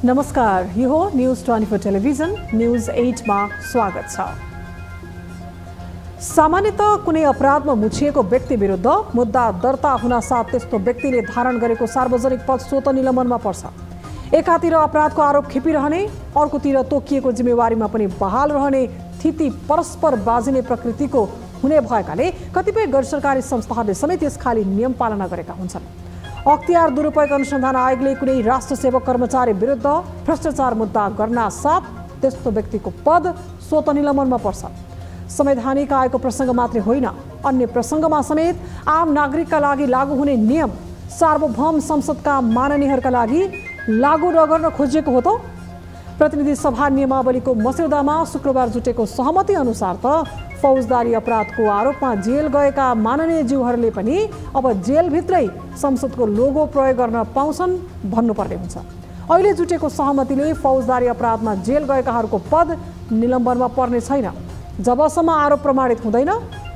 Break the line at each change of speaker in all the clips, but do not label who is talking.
नमस्कार, यो हो न्यूज 24 टेलिभिजन न्यूज 8 मा स्वागत छ। सामान्यतः कुनै अपराधमा मुछिएको व्यक्ति विरुद्ध मुद्दा दर्ता हुन साथ त्यस्तो व्यक्तिले धारण गरेको सार्वजनिक पद स्वतः निलम्बनमा पर्छ। एकातिर अपराधको आरोप खेपिरहने, अर्कोतिर तोकिएको जिम्मेवारीमा पनि बहाल रहने स्थिति परस्पर बाजिने प्रकृतिको हुने भएकाले कतिपय गैरसरकारी संस्थाहरूले समेत यस खाली नियम पालना गरेका हुन्छन्। अख्तियार दुरुपयोग अनुसन्धान आयोगले कुनै राष्ट्र सेवक कर्मचारी विरुद्ध भ्रष्टाचार मुद्दा गर्न साथ त्यस्तो व्यक्तिको पद स्वतः निलम्बनमा पर्छ। संवैधानिक आयोगको प्रसङ्ग मात्रै होइन, अन्य प्रसङ्गमा समेत आम नागरिकका लागि लागू हुने नियम सार्वभौम संसदका माननीयहरूका लागि लागू नगर्न खोजिएको हो त। प्रतिनिधि सभा नियमावलीको मस्यौदामा शुक्रबार जुटेको सहमति अनुसार त फौजदारी अपराधको आरोपमा जेल गएका माननीय ज्यूहरूले पनि अब जेलभित्रै संसदको लोगो प्रयोग गर्न पाउँछन् भन्नुपर्ने हुन्छ। अहिले जुटेको सहमतिले फौजदारी अपराधमा जेल गएकाहरूको पद निलम्बनमा पर्ने छैन। जबसम्म आरोप प्रमाणित हुँदैन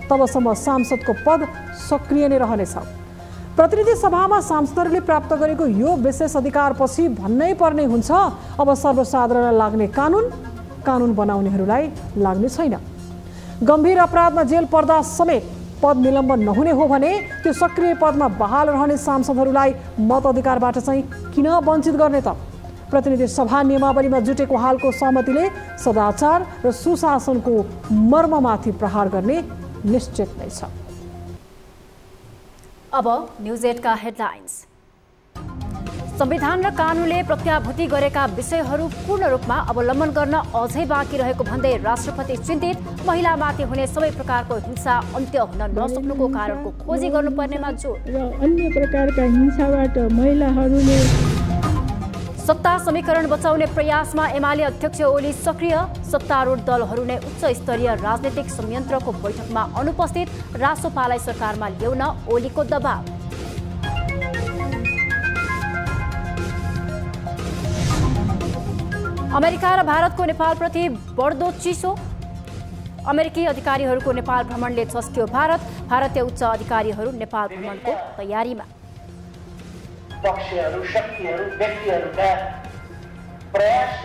तबसम्म सांसदको पद सक्रिय नै रहनेछ। प्रतिनिधि सभामा सांसदहरूले प्राप्त गरेको यो विशेष अधिकारपछि भन्नै पर्ने हुन्छ, अब सर्वसाधारणलाई लाग्ने कानुन बनाउनेहरूलाई लाग्ने छैन। गम्भीर अपराधमा जेल पर्दा समेत पद निलम्बन नहुने हो भने त्यो सक्रिय पदमा बहाल रहने सांसदहरूलाई मताधिकारबाट चाहिँ किन वञ्चित गर्ने त? प्रतिनिधि सभा नियमावलीमा जुटेको हालको सहमतिले सदाचार र सुशासनको मर्ममाथि प्रहार गर्ने निश्चित नै छ।
अब न्यूज 8 का हेडलाइन्स। संविधान र कानुनले प्रत्याभूति गरेका विषयहरू पूर्ण रूपमा अवलम्बन गर्न अझै बाँकी रहेको भन्दै राष्ट्रपति चिन्तित। महिलामाथि हुने सबै प्रकारको हिंसा अन्त्य हुन नसक्नुको कारणको खोजी गर्नुपर्नेमा जोड।
र अन्य प्रकारका हिंसाबाट महिलाहरूले
सत्ता समीकरण बचाउने प्रयासमा एमाले अध्यक्ष ओली सक्रिय। सत्तारूढ दलहरू नै उच्च स्तरीय राजनीतिक संयन्त्रको बैठकमा अनुपस्थित। रासोपालाई सरकारमा ल्याउन ओलीको दबाव। अमेरिका र भारतको नेपालप्रति बढ्दो चिसो। अमेरिकी अधिकारीहरूको नेपाल भ्रमणले झस्क्यो भारत। भारतीय उच्च अधिकारीहरू नेपाल भ्रमणको तयारीमा।
पक्षहरू, शक्तिहरू, व्यक्तिहरूका प्रयास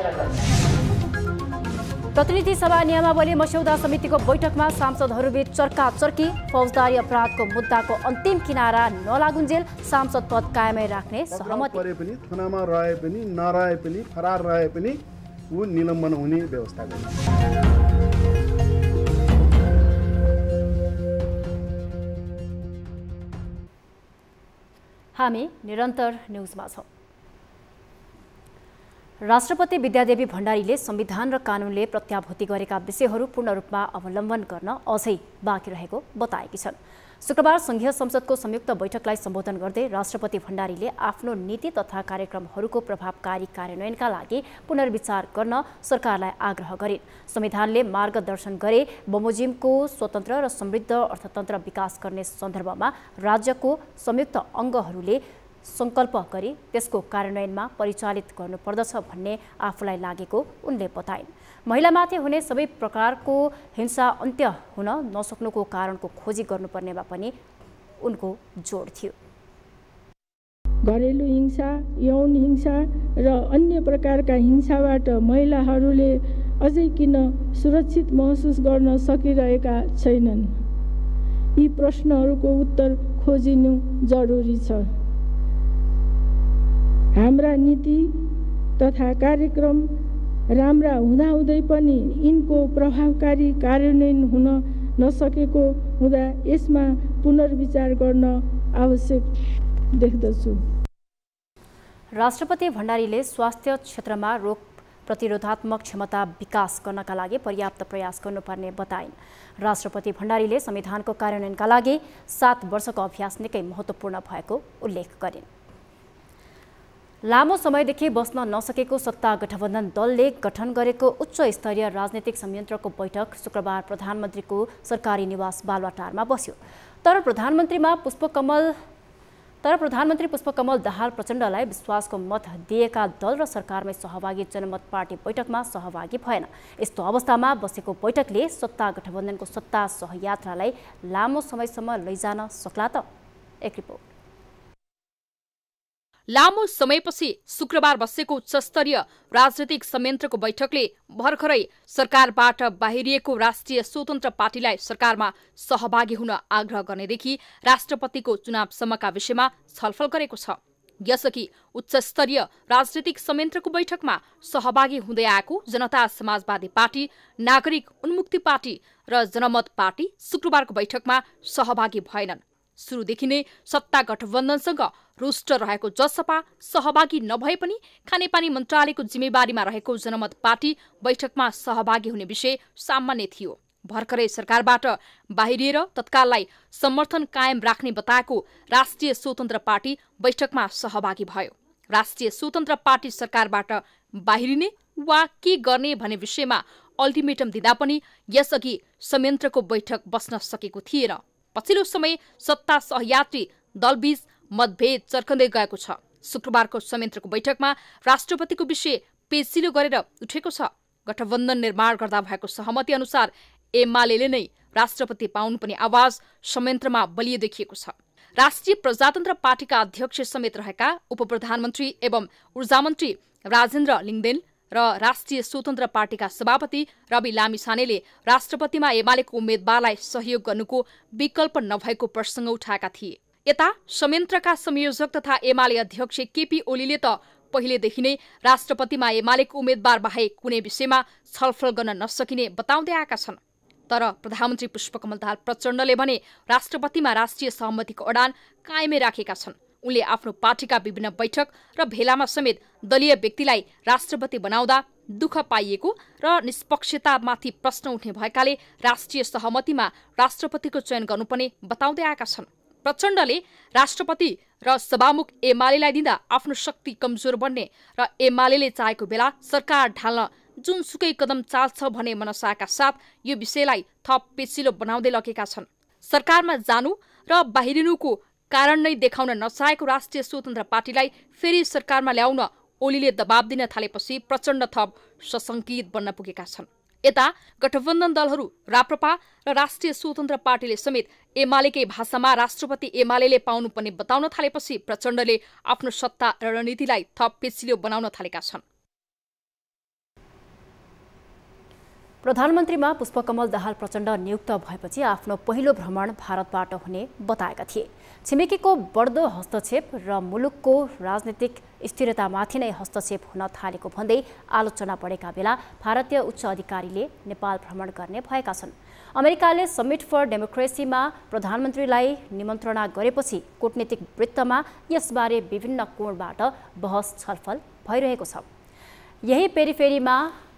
प्रतिनिधि सभा नियमावली मस्यौदा समितिको बैठकमा सांसदहरूबीच चर्काचर्की। फौजदारी अपराधको मुद्दाको अन्तिम किनारा नलागुन्जेल सांसद पद कायमै राख्ने सहमति।
परे पनि थानामा रहे पनि नरहे पनि फरार रहे पनि ऊ निलम्बन हुने व्यवस्था गर्नु।
हामी निरन्तर न्यूजमा छौं। राष्ट्रपति विद्यादेवी भण्डारीले संविधान र कानुनले प्रत्याभूति गरेका विषयहरू पूर्ण रूपमा अवलम्बन गर्न अझै बाँकी रहेको बताएकी छन्। शुक्रबार संघीय संसदको संयुक्त बैठकलाई सम्बोधन गर्दै राष्ट्रपति भण्डारीले आफ्नो नीति तथा कार्यक्रमहरूको प्रभावकारी कार्यान्वयनका लागि पुनर्विचार गर्न सरकारलाई आग्रह गरिन्। संविधानले मार्गदर्शन गरे बमोजिमको स्वतन्त्र र समृद्ध अर्थतन्त्र विकास गर्ने सन्दर्भमा राज्यको संयुक्त अङ्गहरूले संकल्प गरी त्यसको कार्यान्वयनमा परिचालित गर्नुपर्दछ भन्ने आफूलाई लागेको उनले बताइन्। महिलामाथि हुने सबै प्रकारको हिंसा अन्त्य हुन नसक्नुको कारणको खोजी गर्नुपर्नेमा पनि उनको जोड थियो।
घरेलु हिंसा, यौन हिंसा र अन्य प्रकारका हिंसाबाट महिलाहरूले अझै किन सुरक्षित महसुस गर्न सकिरहेका छैनन्? यी प्रश्नहरूको उत्तर खोजिनु जरुरी छ। हाम्रा नीति तथा कार्यक्रम राम्रा हुँदाहुँदै पनि यिनको प्रभावकारी कार्यान्वयन हुन नसकेको हुँदा यसमा पुनर्विचार गर्न आवश्यक देख्दछु।
राष्ट्रपति भण्डारीले स्वास्थ्य क्षेत्रमा रोग प्रतिरोधात्मक क्षमता विकास गर्नका लागि पर्याप्त प्रयास गर्नुपर्ने बताइन्। राष्ट्रपति भण्डारीले संविधानको कार्यान्वयनका लागि 7 वर्षको अभ्यास निकै महत्त्वपूर्ण भएको उल्लेख गरिन्। लामो समयदेखि बस्न नसकेको सत्ता गठबन्धन दलले गठन गरेको उच्च स्तरीय राजनीतिक संयन्त्रको बैठक शुक्रबार प्रधानमन्त्रीको सरकारी निवास बालुवाटारमा बस्यो। तर प्रधानमन्त्री पुष्पकमल दाहाल प्रचण्डलाई विश्वासको मत दिएका दल र सरकारमै सहभागी जनमत पार्टी बैठकमा सहभागी भएन। यस्तो अवस्थामा बसेको बैठकले सत्ता गठबन्धनको सत्ता सहयात्रालाई लामो समयसम्म लैजान सक्ला त? एक रिपोर्ट।
लामो समयपछि शुक्रबार बसेको उच्चस्तरीय राजनीतिक संयन्त्रको बैठकले भर्खरै सरकारबाट बाहिरिएको राष्ट्रिय स्वतन्त्र पार्टीलाई सरकारमा सहभागी हुन आग्रह गर्नेदेखि राष्ट्रपतिको चुनावसम्मका विषयमा छलफल गरेको छ। यसअघि उच्चस्तरीय राजनीतिक संयन्त्रको बैठकमा सहभागी हुँदै आएको जनता समाजवादी पार्टी, नागरिक उन्मुक्ति पार्टी र जनमत पार्टी शुक्रबारको बैठकमा सहभागी भएनन्। सुरुदेखि नै सत्ता गठबन्धनसँग रुष्ट रहेको जसपा सहभागी नभए पनि खानेपानी मन्त्रालयको जिम्मेवारीमा रहेको जनमत पार्टी बैठकमा सहभागी हुने विषय सामान्य थियो। भर्खरै सरकारबाट बाहिरिएर तत्काललाई समर्थन कायम राख्ने बताएको राष्ट्रिय स्वतन्त्र पार्टी बैठकमा सहभागी भयो। राष्ट्रिय स्वतन्त्र पार्टी सरकारबाट बाहिरिने वा के गर्ने भन्ने विषयमा अल्टिमेटम दिँदा पनि यसअघि संयन्त्रको बैठक बस्न सकेको थिएन। पछिल्लो समय सत्ता सहयात्री दलबीच मतभेद चर्कँदै गएको छ। शुक्रबारको संयन्त्रको बैठकमा राष्ट्रपतिको विषय पेचिलो गरेर उठेको छ। गठबन्धन निर्माण गर्दा भएको सहमति अनुसार एमाले नै राष्ट्रपति पाउनुपर्ने आवाज संयन्त्रमा बलियो देखिएको छ। राष्ट्रिय प्रजातन्त्र पार्टीका अध्यक्ष समेत रहेका उपप्रधानमन्त्री एवं ऊर्जा मन्त्री राजेन्द्र लिङ्गदेन र राष्ट्रिय स्वतन्त्र पार्टीका सभापति रवि लामिछानेले राष्ट्रपतिमा एमालेको उम्मेद्वारलाई सहयोग गर्नुको विकल्प नभएको प्रसङ्ग उठाएका थिए। यता संयन्त्रका संयोजक तथा एमाले अध्यक्ष केपी ओलीले त पहिलेदेखि नै राष्ट्रपतिमा एमालेको उम्मेद्वार बाहेक कुनै विषयमा छलफल गर्न नसकिने बताउँदै आएका छन्। तर प्रधानमन्त्री पुष्पकमल दाहाल प्रचण्डले भने राष्ट्रपतिमा राष्ट्रिय सहमतिको अडान कायमै राखेका छन्। उनले आफ्नो पार्टीका विभिन्न बैठक र भेलामा समेत दलीय व्यक्तिलाई राष्ट्रपति बनाउँदा दुःख पाइएको र निष्पक्षतामाथि प्रश्न उठ्ने भएकाले राष्ट्रिय सहमतिमा राष्ट्रपतिको चयन गर्नुपर्ने बताउँदै आएका छन्। प्रचण्डले राष्ट्रपति र सभामुख एमालेलाई दिँदा आफ्नो शक्ति कमजोर बन्ने र एमालेले चाहेको बेला सरकार ढाल्न जुनसुकै कदम चाल्छ भन्ने मनसाका साथ यो विषयलाई थप पेचिलो बनाउँदै लगेका छन्। सरकारमा जानु र बाहिरिनुको कारण नै देखाउन नचाहेको राष्ट्रिय स्वतन्त्र पार्टीलाई फेरि सरकारमा ल्याउन ओलीले दबाब दिन थालेपछि प्रचण्ड थप सशंकित बन्न पुगेका छन्। यता गठबन्धन दलहरू राप्रपा र राष्ट्रिय स्वतन्त्र पार्टीले समेत एमालेकै भाषामा राष्ट्रपति एमालेले पाउनुपर्ने बताउन थालेपछि प्रचण्डले आफ्नो सत्ता रणनीतिलाई थप पेचिलो बनाउन थालेका छन्।
प्रधानमन्त्रीमा पुष्पकमल दाहाल प्रचण्ड नियुक्त भएपछि आफ्नो पहिलो भ्रमण भारतबाट हुने बताएका थिए। छिमेकीको बढ्दो हस्तक्षेप र मुलुकको राजनीतिक स्थिरतामाथि नै हस्तक्षेप हुन थालेको भन्दै आलोचना बढेका बेला भारतीय उच्च अधिकारीले नेपाल भ्रमण गर्ने भएका छन्। अमेरिकाले समिट फर डेमोक्रेसीमा प्रधानमन्त्रीलाई निमन्त्रणा गरेपछि कूटनीतिक वृत्तमा यसबारे विभिन्न कोणबाट बहस छलफल भइरहेको छ। यही पेरिफेरीमा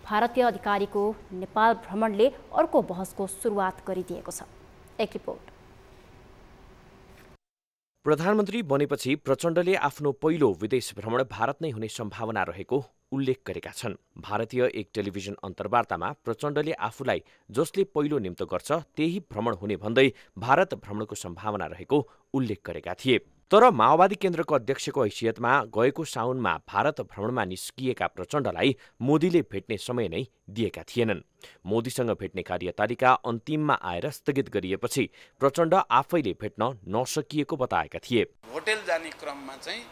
भारतीय अधिकारीको नेपाल भ्रमणले अर्को बहसको सुरुवात गरिदिएको छ। एक रिपोर्ट।
प्रधानमन्त्री बनेपछि प्रचण्डले आफ्नो पहिलो विदेश भ्रमण भारत नै हुने सम्भावना रहेको उल्लेख गरेका छन्। भारतीय एक टेलिभिजन अन्तर्वार्तामा प्रचण्डले आफूलाई जसले पहिलो निम्तो गर्छ त्यही भ्रमण हुने भन्दै भारत भ्रमणको सम्भावना रहेको उल्लेख गरेका थिए। तर माओवादी केन्द्रको अध्यक्षको हैसियतमा गएको साउनमा भारत भ्रमणमा निस्किएका प्रचण्डलाई मोदीले भेट्ने समय नै दिएका थिएनन्। मोदीसँग भेट्ने कार्यतालिका अन्तिममा आएर स्थगित गरिएपछि प्रचण्ड आफैले भेट्न नसकिएको बताएका थिए।
होटेल जाने क्रममा चाहिँ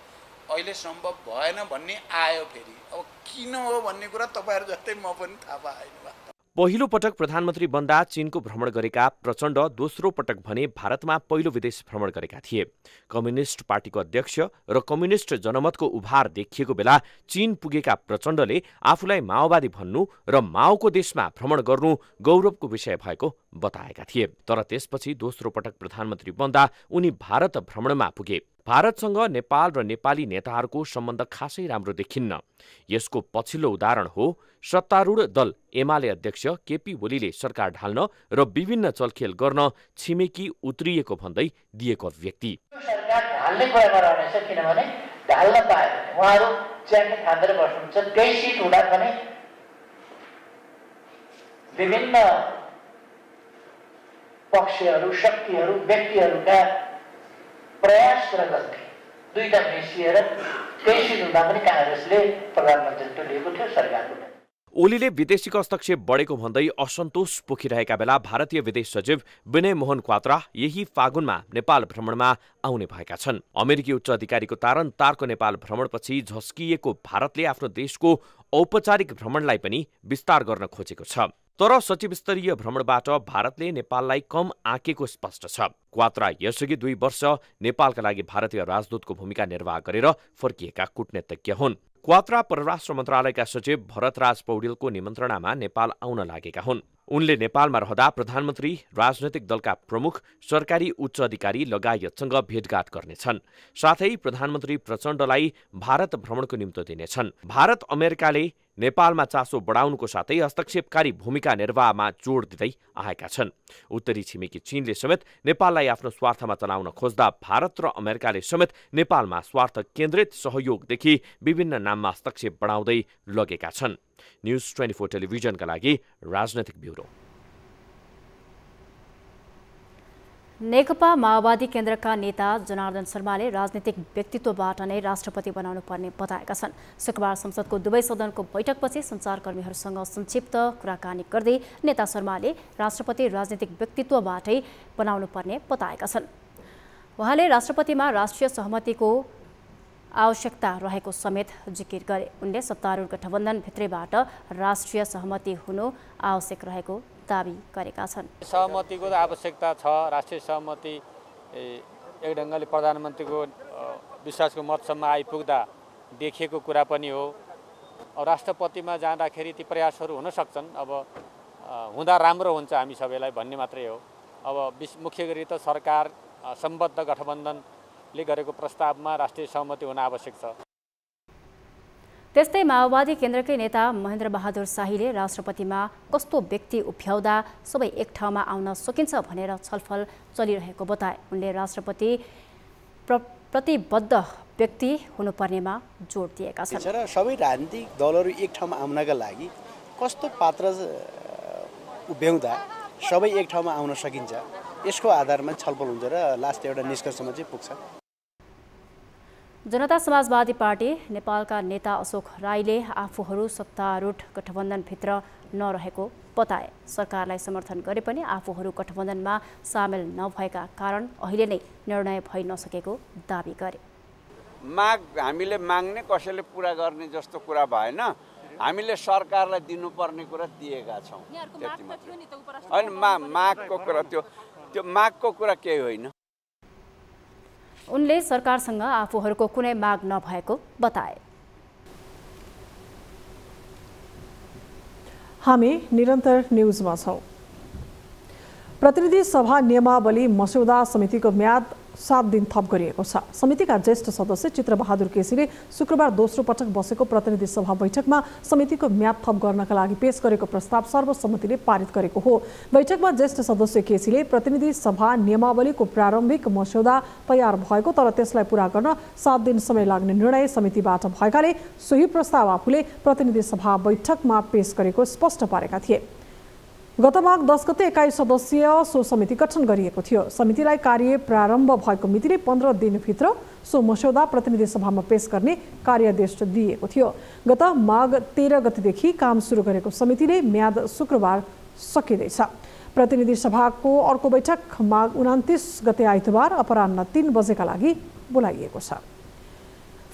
अहिले सम्भव भएन भन्ने आयो। फेरि अब किन हो भन्ने कुरा तपाईहरु जस्तै म पनि थाहा पाएन।
पहिलो पटक प्रधानमन्त्री बन्दा चीनको भ्रमण गरेका प्रचण्ड दोस्रो पटक भने भारतमा पहिलो विदेश भ्रमण गरेका थिए। कम्युनिस्ट पार्टीको अध्यक्ष र कम्युनिस्ट जनमतको उभार देखिएको बेला चीन पुगेका प्रचण्डले आफूलाई माओवादी भन्नु र माओको देशमा भ्रमण गर्नु गौरवको विषय भएको बताएका थिए। तर त्यसपछि दोस्रो पटक प्रधानमन्त्री बन्दा उनी भारत भ्रमणमा पुगे। भारतसँग नेपाल र नेपाली नेताहरूको सम्बन्ध खासै राम्रो देखिन्न। यसको पछिल्लो उदाहरण हो सत्तारूढ दल एमाले अध्यक्ष केपी ओलीले सरकार ढाल्न र विभिन्न चलखेल गर्न छिमेकी उत्रिएको भन्दै दिएको अभिव्यक्ति।
सरकार ढाल्ने कुरामा रहनेछ, किनभने ढाल्न पायो भने उहाँहरू च्याट्ने खाँदेर बस्नुहुन्छ। केही सिट हुँदा पनि विभिन्न पक्षहरू, शक्तिहरू, व्यक्तिहरूका प्रयास र गल्ती दुईटा मिसिएर केही सिट हुँदा पनि काङ्ग्रेसले प्रधानमन्त्रीत्व लिएको थियो सरकारको।
ओलीले विदेशीको हस्तक्षेप बढेको भन्दै असन्तोष पोखिरहेका बेला भारतीय विदेश सचिव विनय मोहन क्वात्रा यही फागुनमा नेपाल भ्रमणमा आउने भएका छन्। अमेरिकी उच्च अधिकारीको तारनको नेपाल भ्रमणपछि झस्किएको भारतले आफ्नो देशको औपचारिक भ्रमणलाई पनि विस्तार गर्न खोजेको छ। तर सचिव स्तरीय भ्रमणबाट भारतले नेपाललाई कम आँकेको स्पष्ट छ। क्वात्रा यसअघि 2 वर्ष नेपालका लागि भारतीय राजदूतको भूमिका निर्वाह गरेर फर्किएका कूटनीतिज्ञ हुन्। क्वात्रा परराष्ट्र मन्त्रालयका सचिव भरतराज पौडेलको निमन्त्रणामा नेपाल आउन लागेका हुन्। उनले नेपालमा रहँदा प्रधानमन्त्री, राजनैतिक दलका प्रमुख, सरकारी उच्च अधिकारी लगायतसँग भेटघाट गर्नेछन्। साथै प्रधानमन्त्री प्रचण्डलाई भारत भ्रमणको निम्तो दिनेछन्। भारत अमेरिकाले नेपालमा चासो बढाउनुको साथै हस्तक्षेपकारी भूमिका निर्वाहमा जोड दिँदै आएका छन्। उत्तरी छिमेकी चीनले समेत नेपाललाई आफ्नो स्वार्थमा चलाउन खोज्दा भारत र अमेरिकाले समेत नेपालमा स्वार्थ केन्द्रित सहयोगदेखि विभिन्न नाममा हस्तक्षेप बढाउँदै लगेका छन्। न्युज 24 टेलिभिजनका लागि राजनैतिक ब्युरो।
नेकपा माओवादी केन्द्रका नेता जनार्दन शर्माले राजनीतिक व्यक्तित्वबाट नै राष्ट्रपति बनाउनु पर्ने बताएका छन्। शुक्रबार संसदको दुवै सदनको बैठकपछि सञ्चारकर्मीहरूसँग संक्षिप्त कुराकानी गर्दै नेता शर्माले राष्ट्रपति राजनीतिक व्यक्तित्वबाटै बनाउनु पर्ने बताएका छन्। उहाँले राष्ट्रपतिमा राष्ट्रिय सहमतिको आवश्यकता रहेको समेत जिकिर गरे। उनले सत्तारूढ गठबन्धनभित्रैबाट राष्ट्रिय सहमति हुनु आवश्यक रहेको दाबी गरेका छन्।
सहमतिको आवश्यकता छ। राष्ट्रिय सहमति एक ढङ्गले प्रधानमन्त्रीको विश्वासको मतसम्म आइपुग्दा देखिएको कुरा पनि हो। राष्ट्रपतिमा जाँदाखेरि ती प्रयासहरू हुन सक्छन्। अब हुँदा राम्रो हुन्छ हामी सबैलाई भन्ने मात्रै हो। अब मुख्य गरी त सरकार सम्बद्ध गठबन्धनले गरेको प्रस्तावमा राष्ट्रिय सहमति हुन आवश्यक छ।
त्यस्तै माओवादी केन्द्रकै नेता महेन्द्र बहादुर शाहीले राष्ट्रपतिमा कस्तो व्यक्ति उभ्याउँदा सबै एक ठाउँमा आउन सकिन्छ भनेर छलफल चलिरहेको बताए। उनले राष्ट्रपति प्रतिबद्ध व्यक्ति हुनुपर्नेमा जोड दिएका छन्।
सबै राजनीतिक दलहरू एक ठाउँमा आउनका लागि कस्तो पात्र उभ्याउँदा सबै एक ठाउँमा आउन सकिन्छ, यसको आधारमा छलफल हुन्छ र लास्ट एउटा निष्कर्षमा चाहिँ पुग्छ।
जनता समाजवादी पार्टी नेपालका नेता अशोक राईले आफूहरू सत्तारूढ गठबन्धनभित्र नरहेको बताए। सरकारलाई समर्थन गरे पनि आफूहरू गठबन्धनमा सामेल नभएका कारण अहिले नै निर्णय भइ नसकेको दाबी गरे।
हामीले माग्ने कसैले पुरा गर्ने जस्तो कुरा भएन। हामीले सरकारलाई दिनुपर्ने कुरा दिएका छौँ। होइन, मागको कुरा त्यो मागको कुरा केही होइन।
उनले सरकारसँग आफूहरूको कुनै माग नभएको बताए।
हामी निरन्तर न्युजमा छौँ। प्रतिनिधि सभा नियमावली मस्यौदा समितिको म्याद 7 दिन थप गरिएको छ। समितिका ज्येष्ठ सदस्य चित्रबहादुर केसीले शुक्रबार दोस्रो पटक बसेको प्रतिनिधि सभा बैठकमा समितिको म्याद थप गर्नका लागि पेश गरेको प्रस्ताव सर्वसम्मतिले पारित गरेको हो। बैठकमा ज्येष्ठ सदस्य केसीले प्रतिनिधि सभा नियमावलीको प्रारम्भिक मस्यौदा तयार भएको तर त्यसलाई पूरा गर्न 7 दिन समय लाग्ने निर्णय समितिबाट भएकाले सोही प्रस्ताव आफूले प्रतिनिधि सभा बैठकमा पेश गरेको स्पष्ट पारेका थिए। गत माघ 10 गते 21 सदस्यीय सो समिति गठन गरिएको थियो। समितिलाई कार्य प्रारम्भ भएको मितिले 15 दिनभित्र सो मस्यौदा प्रतिनिधि सभामा पेश गर्ने कार्यादेश दिएको थियो। गत माघ 13 गतेदेखि काम सुरु गरेको समितिले म्याद शुक्रबार सकिँदैछ। प्रतिनिधि सभाको अर्को बैठक माघ 29 गते आइतबार अपराह्न 3 बजेका लागि बोलाइएको छ।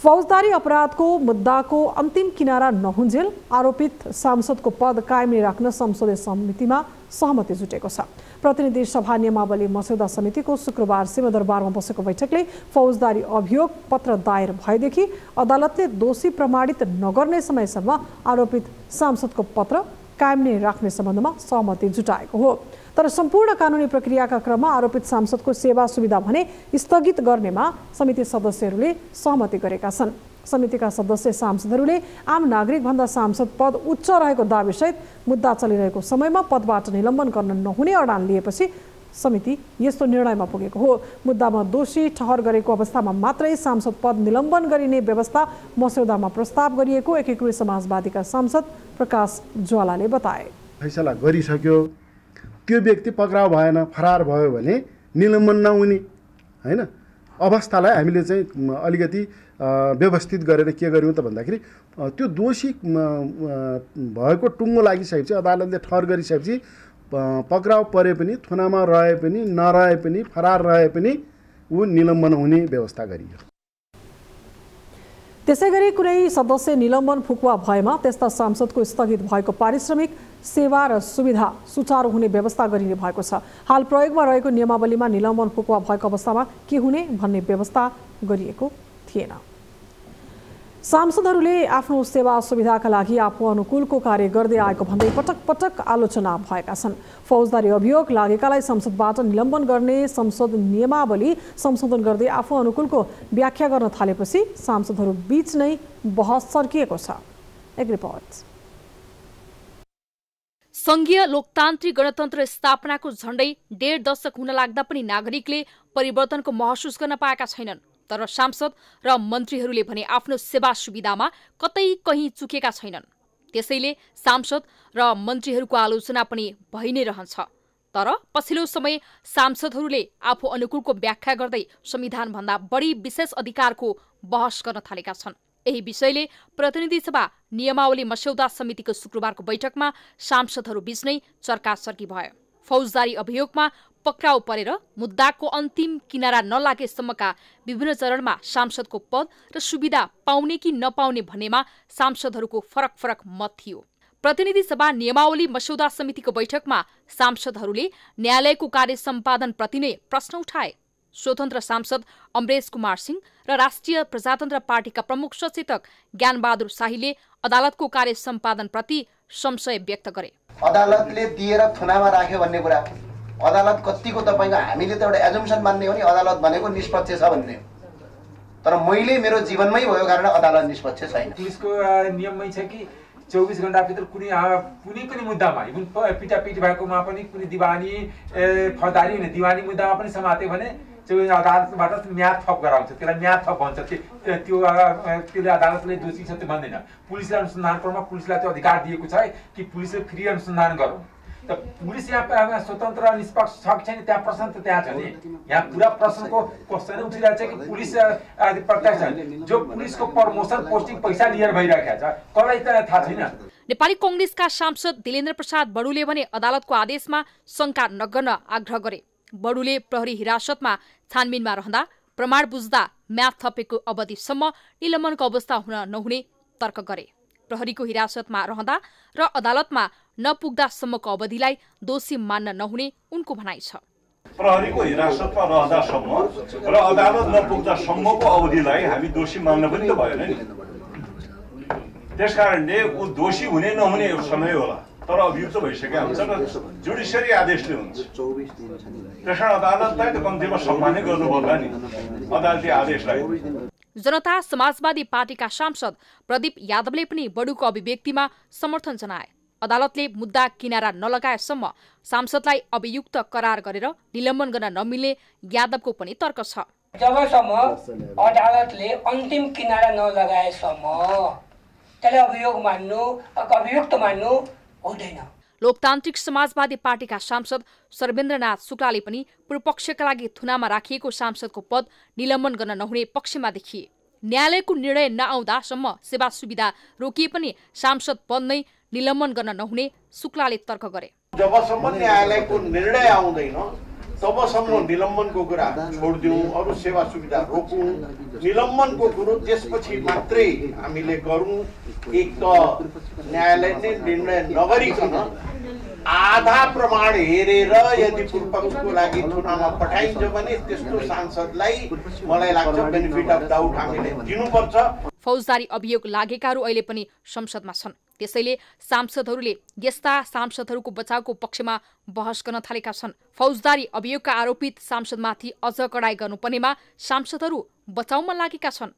फौजदारी अपराधको मुद्दाको अन्तिम किनारा नहुन्जेल आरोपित सांसदको पद कायम राख्न संसदीय समितिमा सहमति जुटेको छ। प्रतिनिधि सभा नियमावली मस्यौदा समितिको शुक्रबार सिंहदरबारमा बसेको बैठकले फौजदारी अभियोग पत्र दायर भएदेखि अदालतले दोषी प्रमाणित नगर्ने समयसम्म आरोपित सांसदको पत्र कायम नै राख्ने सम्बन्धमा सहमति जुटाएको हो। तर सम्पूर्ण कानुनी प्रक्रियाका क्रममा आरोपित सांसदको सेवा सुविधा भने स्थगित गर्नेमा समिति सदस्यहरूले सहमति गरेका छन्। समितिका सदस्य सांसदहरूले आम नागरिकभन्दा सांसद पद उच्च रहेको दाबीसहित मुद्दा चलिरहेको समयमा पदबाट निलम्बन गर्न नहुने अडान लिएपछि समिति यस्तो निर्णयमा पुगेको हो। मुद्दामा दोषी ठहर गरेको अवस्थामा मात्रै सांसद पद निलम्बन गरिने व्यवस्था मस्यौदामा प्रस्ताव गरिएको एकीकृत समाजवादीका सांसद प्रकाश ज्वालाले बताए।
फैसला गरिसक्यो, त्यो व्यक्ति पक्राउ भएन, फरार भयो भने निलम्बन नहुने हैन अवस्थालाई हामीले चाहिँ अलिकति व्यवस्थित गरेर के गर्यौँ त भन्दाखेरि त्यो दोषी भएको टुङ्गो लागिसकेपछि अदालतले ठहर गरिसकेपछि पक्राउ परे पनि, थुनामा रहे पनि, नरहे पनि, फरार रहे पनि ऊ निलम्बन हुने व्यवस्था गरियो।
त्यसैगरी कुनै सदस्य निलम्बन फुकुवा भएमा त्यस्ता सांसदको स्थगित भएको पारिश्रमिक सेवा र सुविधा सुचारू हुने व्यवस्था गरिने भएको छ। हाल प्रयोगमा रहेको नियमावलीमा निलम्बन फुकुवा भएको अवस्थामा के हुने भन्ने व्यवस्था गरिएको थिएन। सांसदहरूले आफ्नो सेवा सुविधाका लागि आफू अनुकूलको कार्य गर्दै आएको भन्दै पटक पटक आलोचना भएका छन्। फौजदारी अभियोग लागेकालाई संसदबाट निलम्बन गर्ने संसद नियमावली संशोधन गर्दै आफू अनुकूलको व्याख्या गर्न थालेपछि सांसदहरू बीच नै बहस सर्किएको छ। एक रिपोर्ट।
संघीय लोकतान्त्रिक गणतन्त्र स्थापनाको झण्डै 1.5 दशक हुन लाग्दा पनि नागरिकले परिवर्तनको महसुस गर्न पाएका छैनन्। तर सांसद र मन्त्रीहरूले भने आफ्नो सेवा सुविधामा कतै कहीँ चुकेका छैनन्। त्यसैले सांसद र मन्त्रीहरूको आलोचना पनि भइ नै रहन्छ। तर पछिल्लो समय सांसदहरूले आफू अनुकूलको व्याख्या गर्दै संविधानभन्दा बढी विशेष अधिकारको बहस गर्न थालेका छन्। यही विषयले प्रतिनिधि सभा नियमावली मस्यौदा समितिको शुक्रबारको बैठकमा सांसदहरू बीच नै चर्काचर्की भयो। फौजदारी अभियोगमा पक्राउ परेर मुद्दाको अन्तिम किनारा नलागेसम्मका विभिन्न चरणमा सांसदको पद र सुविधा पाउने कि नपाउने भन्नेमा सांसदहरूको फरक फरक मत थियो। प्रतिनिधि सभा नियमावली मस्यौदा समितिको बैठकमा सांसदहरूले न्यायालयको कार्य सम्पादनप्रति नै प्रश्न उठाए। स्वतन्त्र सांसद अमरेश कुमार सिंह र राष्ट्रिय प्रजातन्त्र पार्टीका प्रमुख सचेतक ज्ञानबहादुर शाहीले अदालतको कार्य सम्पादनप्रति संशय व्यक्त गरे।
अदालतले दिएर थुनामा राख्यो भन्ने कुरा अदालत कतिको तपाईको हामीले त एउटा एजम्पसन मान्ने हो नि अदालत भनेको निष्पक्ष छ भन्ने, तर मैले मेरो जीवनमै भयो कारण अदालत निष्पक्ष छैन।
पुलिसको नियममै छ कि 24 घण्टाभित्र कुनै पनि मुद्दामा इभन पिटापिट भएकोमा पनि कुनै दिवानी फौजदारी होइन दिवानी मुद्दामा पनि समाते भने अदालतबाट म्याद थप गराउँछ, त्यसलाई म्याद थप भन्छ। त्यसले अदालतले दोषी छ त्यो भन्दैन। पुलिसलाई अनुसन्धान गर्नमा पुलिसलाई त्यो अधिकार दिएको छ कि पुलिसले फ्री अनुसन्धान गरौँ। त पुलिस यहाँ स्वतन्त्र निष्पक्ष छ कि छैन त्यहाँ प्रश्न त त्यहाँ छ नि। यहाँ पुरा प्रश्नको क्वेसन उठिरहेको छ कि पुलिस प्रत्यक्ष जो पुलिसको प्रमोसन पोस्टिङ पैसा लिएर भइरहेको छ कसलाई त थाहा छैन।
नेपाली कांग्रेसका सांसद दिलेन्द्र प्रसाद बडुले भने अदालतको आदेशमा शंका नगर्न आग्रह गरे। बडुले प्रहरी हिरासतमा छानबिनमा रहँदा प्रमाण बुझ्दा म्याद थपेको अवधिसम्म निलम्बनको अवस्था हुन नहुने तर्क गरे। प्रहरीको हिरासतमा रहँदा र अदालतमा नपुग्दासम्मको अवधिलाई दोषी मान्न नहुने उनको भनाइ छ।
प्रहरीको हिरासतमा रहँदासम्म र अदालत नपुग्दासम्मको अवधिलाई हामी दोषी मान्न पनि त भएन नि। त्यसकारणले ऊ दोषी हुने नहुने समय होला, तर अभियुक्त भइसकेका हुन्छ र जुडिसियरी आदेशले हुन्छ। त्यसकारण अदालतलाई त कम्तीमा सम्मानै गर्नु पर्ला नि अदालती आदेशलाई।
जनता समाजवादी पार्टीका सांसद प्रदीप यादवले पनि बडुको अभिव्यक्तिमा समर्थन जनाए। अदालतले मुद्दा किनारा नलगाएसम्म सांसदलाई अभियुक्त करार गरेर निलम्बन गर्न नमिल्ने यादवको पनि तर्क छ।
जबसम्म अदालतले अन्तिम किनारा नलगाएसम्म त्यसलाई अभियुक्त मान्नु हुँदैन।
लोकतान्त्रिक समाजवादी पार्टीका सांसद सर्वेन्द्रनाथ शुक्लाले पनि पूर्वपक्षका लागि थुनामा राखिएको सांसदको पद निलम्बन गर्न नहुने पक्षमा देखिए। न्यायालयको निर्णय नआउँदासम्म सेवा सुविधा रोकिए पनि सांसद पद नै निलम्बन गर्न नहुने शुक्लाले तर्क गरे।
जबसम्म न्यायालयको निर्णय आउँदैन तबसम्म निलम्बनको कुरा छोडिदिउँ, अरू सेवा सुविधा रोकौँ। निलम्बनको कुरो त्यसपछि मात्रै हामीले गरौँ। एक त न्यायालयले निर्णय नगरिकन आधा प्रमाण हेरेर यदि पूर्वपक्षको लागि थुनामा पठाइन्छ भने त्यस्तो सांसदलाई मलाई लाग्छ बेनिफिट अफ डाउट हामीले दिनुपर्छ।
फौजदारी अभियोग लागेकाहरू अहिले पनि संसदमा छन्। त्यसैले सांसदहरूले यस्ता सांसदहरूको बचावको पक्षमा बहस गर्न थालेका छन्। फौजदारी अभियोगका आरोपित सांसदमाथि अझ कडाई गर्नुपर्नेमा सांसदहरू बचाउमा लागेका छन्।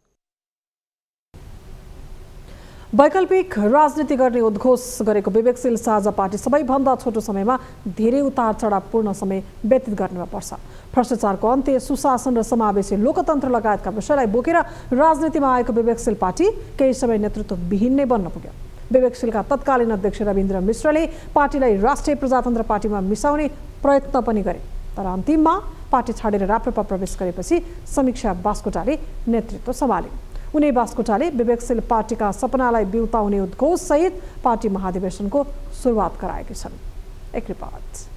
वैकल्पिक राजनीति गर्ने उद्घोष गरेको विवेकशील साझा पार्टी सबैभन्दा छोटो समयमा धेरै उतार चढावपूर्ण समय व्यतीत गर्नेमा पर्छ। भ्रष्टाचारको अन्त्य, सुशासन र समावेशी लोकतन्त्र लगायतका विषयलाई बोकेर राजनीतिमा आएको विवेकशील पार्टी केही समय नेतृत्वविहीन नै बन्न पुग्यो। विवेकशीलका तत्कालीन अध्यक्ष रविन्द्र मिश्रले पार्टीलाई राष्ट्रिय प्रजातन्त्र पार्टीमा मिसाउने प्रयत्न पनि गरे, तर अन्तिममा पार्टी छाडेर राप्रपा प्रवेश गरेपछि समीक्षा बास्कोटाले नेतृत्व सम्हाले। उनी बास्कोटाले विवेकशील पार्टीका सपनालाई बिउताउने उद्घोष सहित पार्टी महाधिवेशनको सुरुवात गराएकी छन्। एक रिपोर्ट।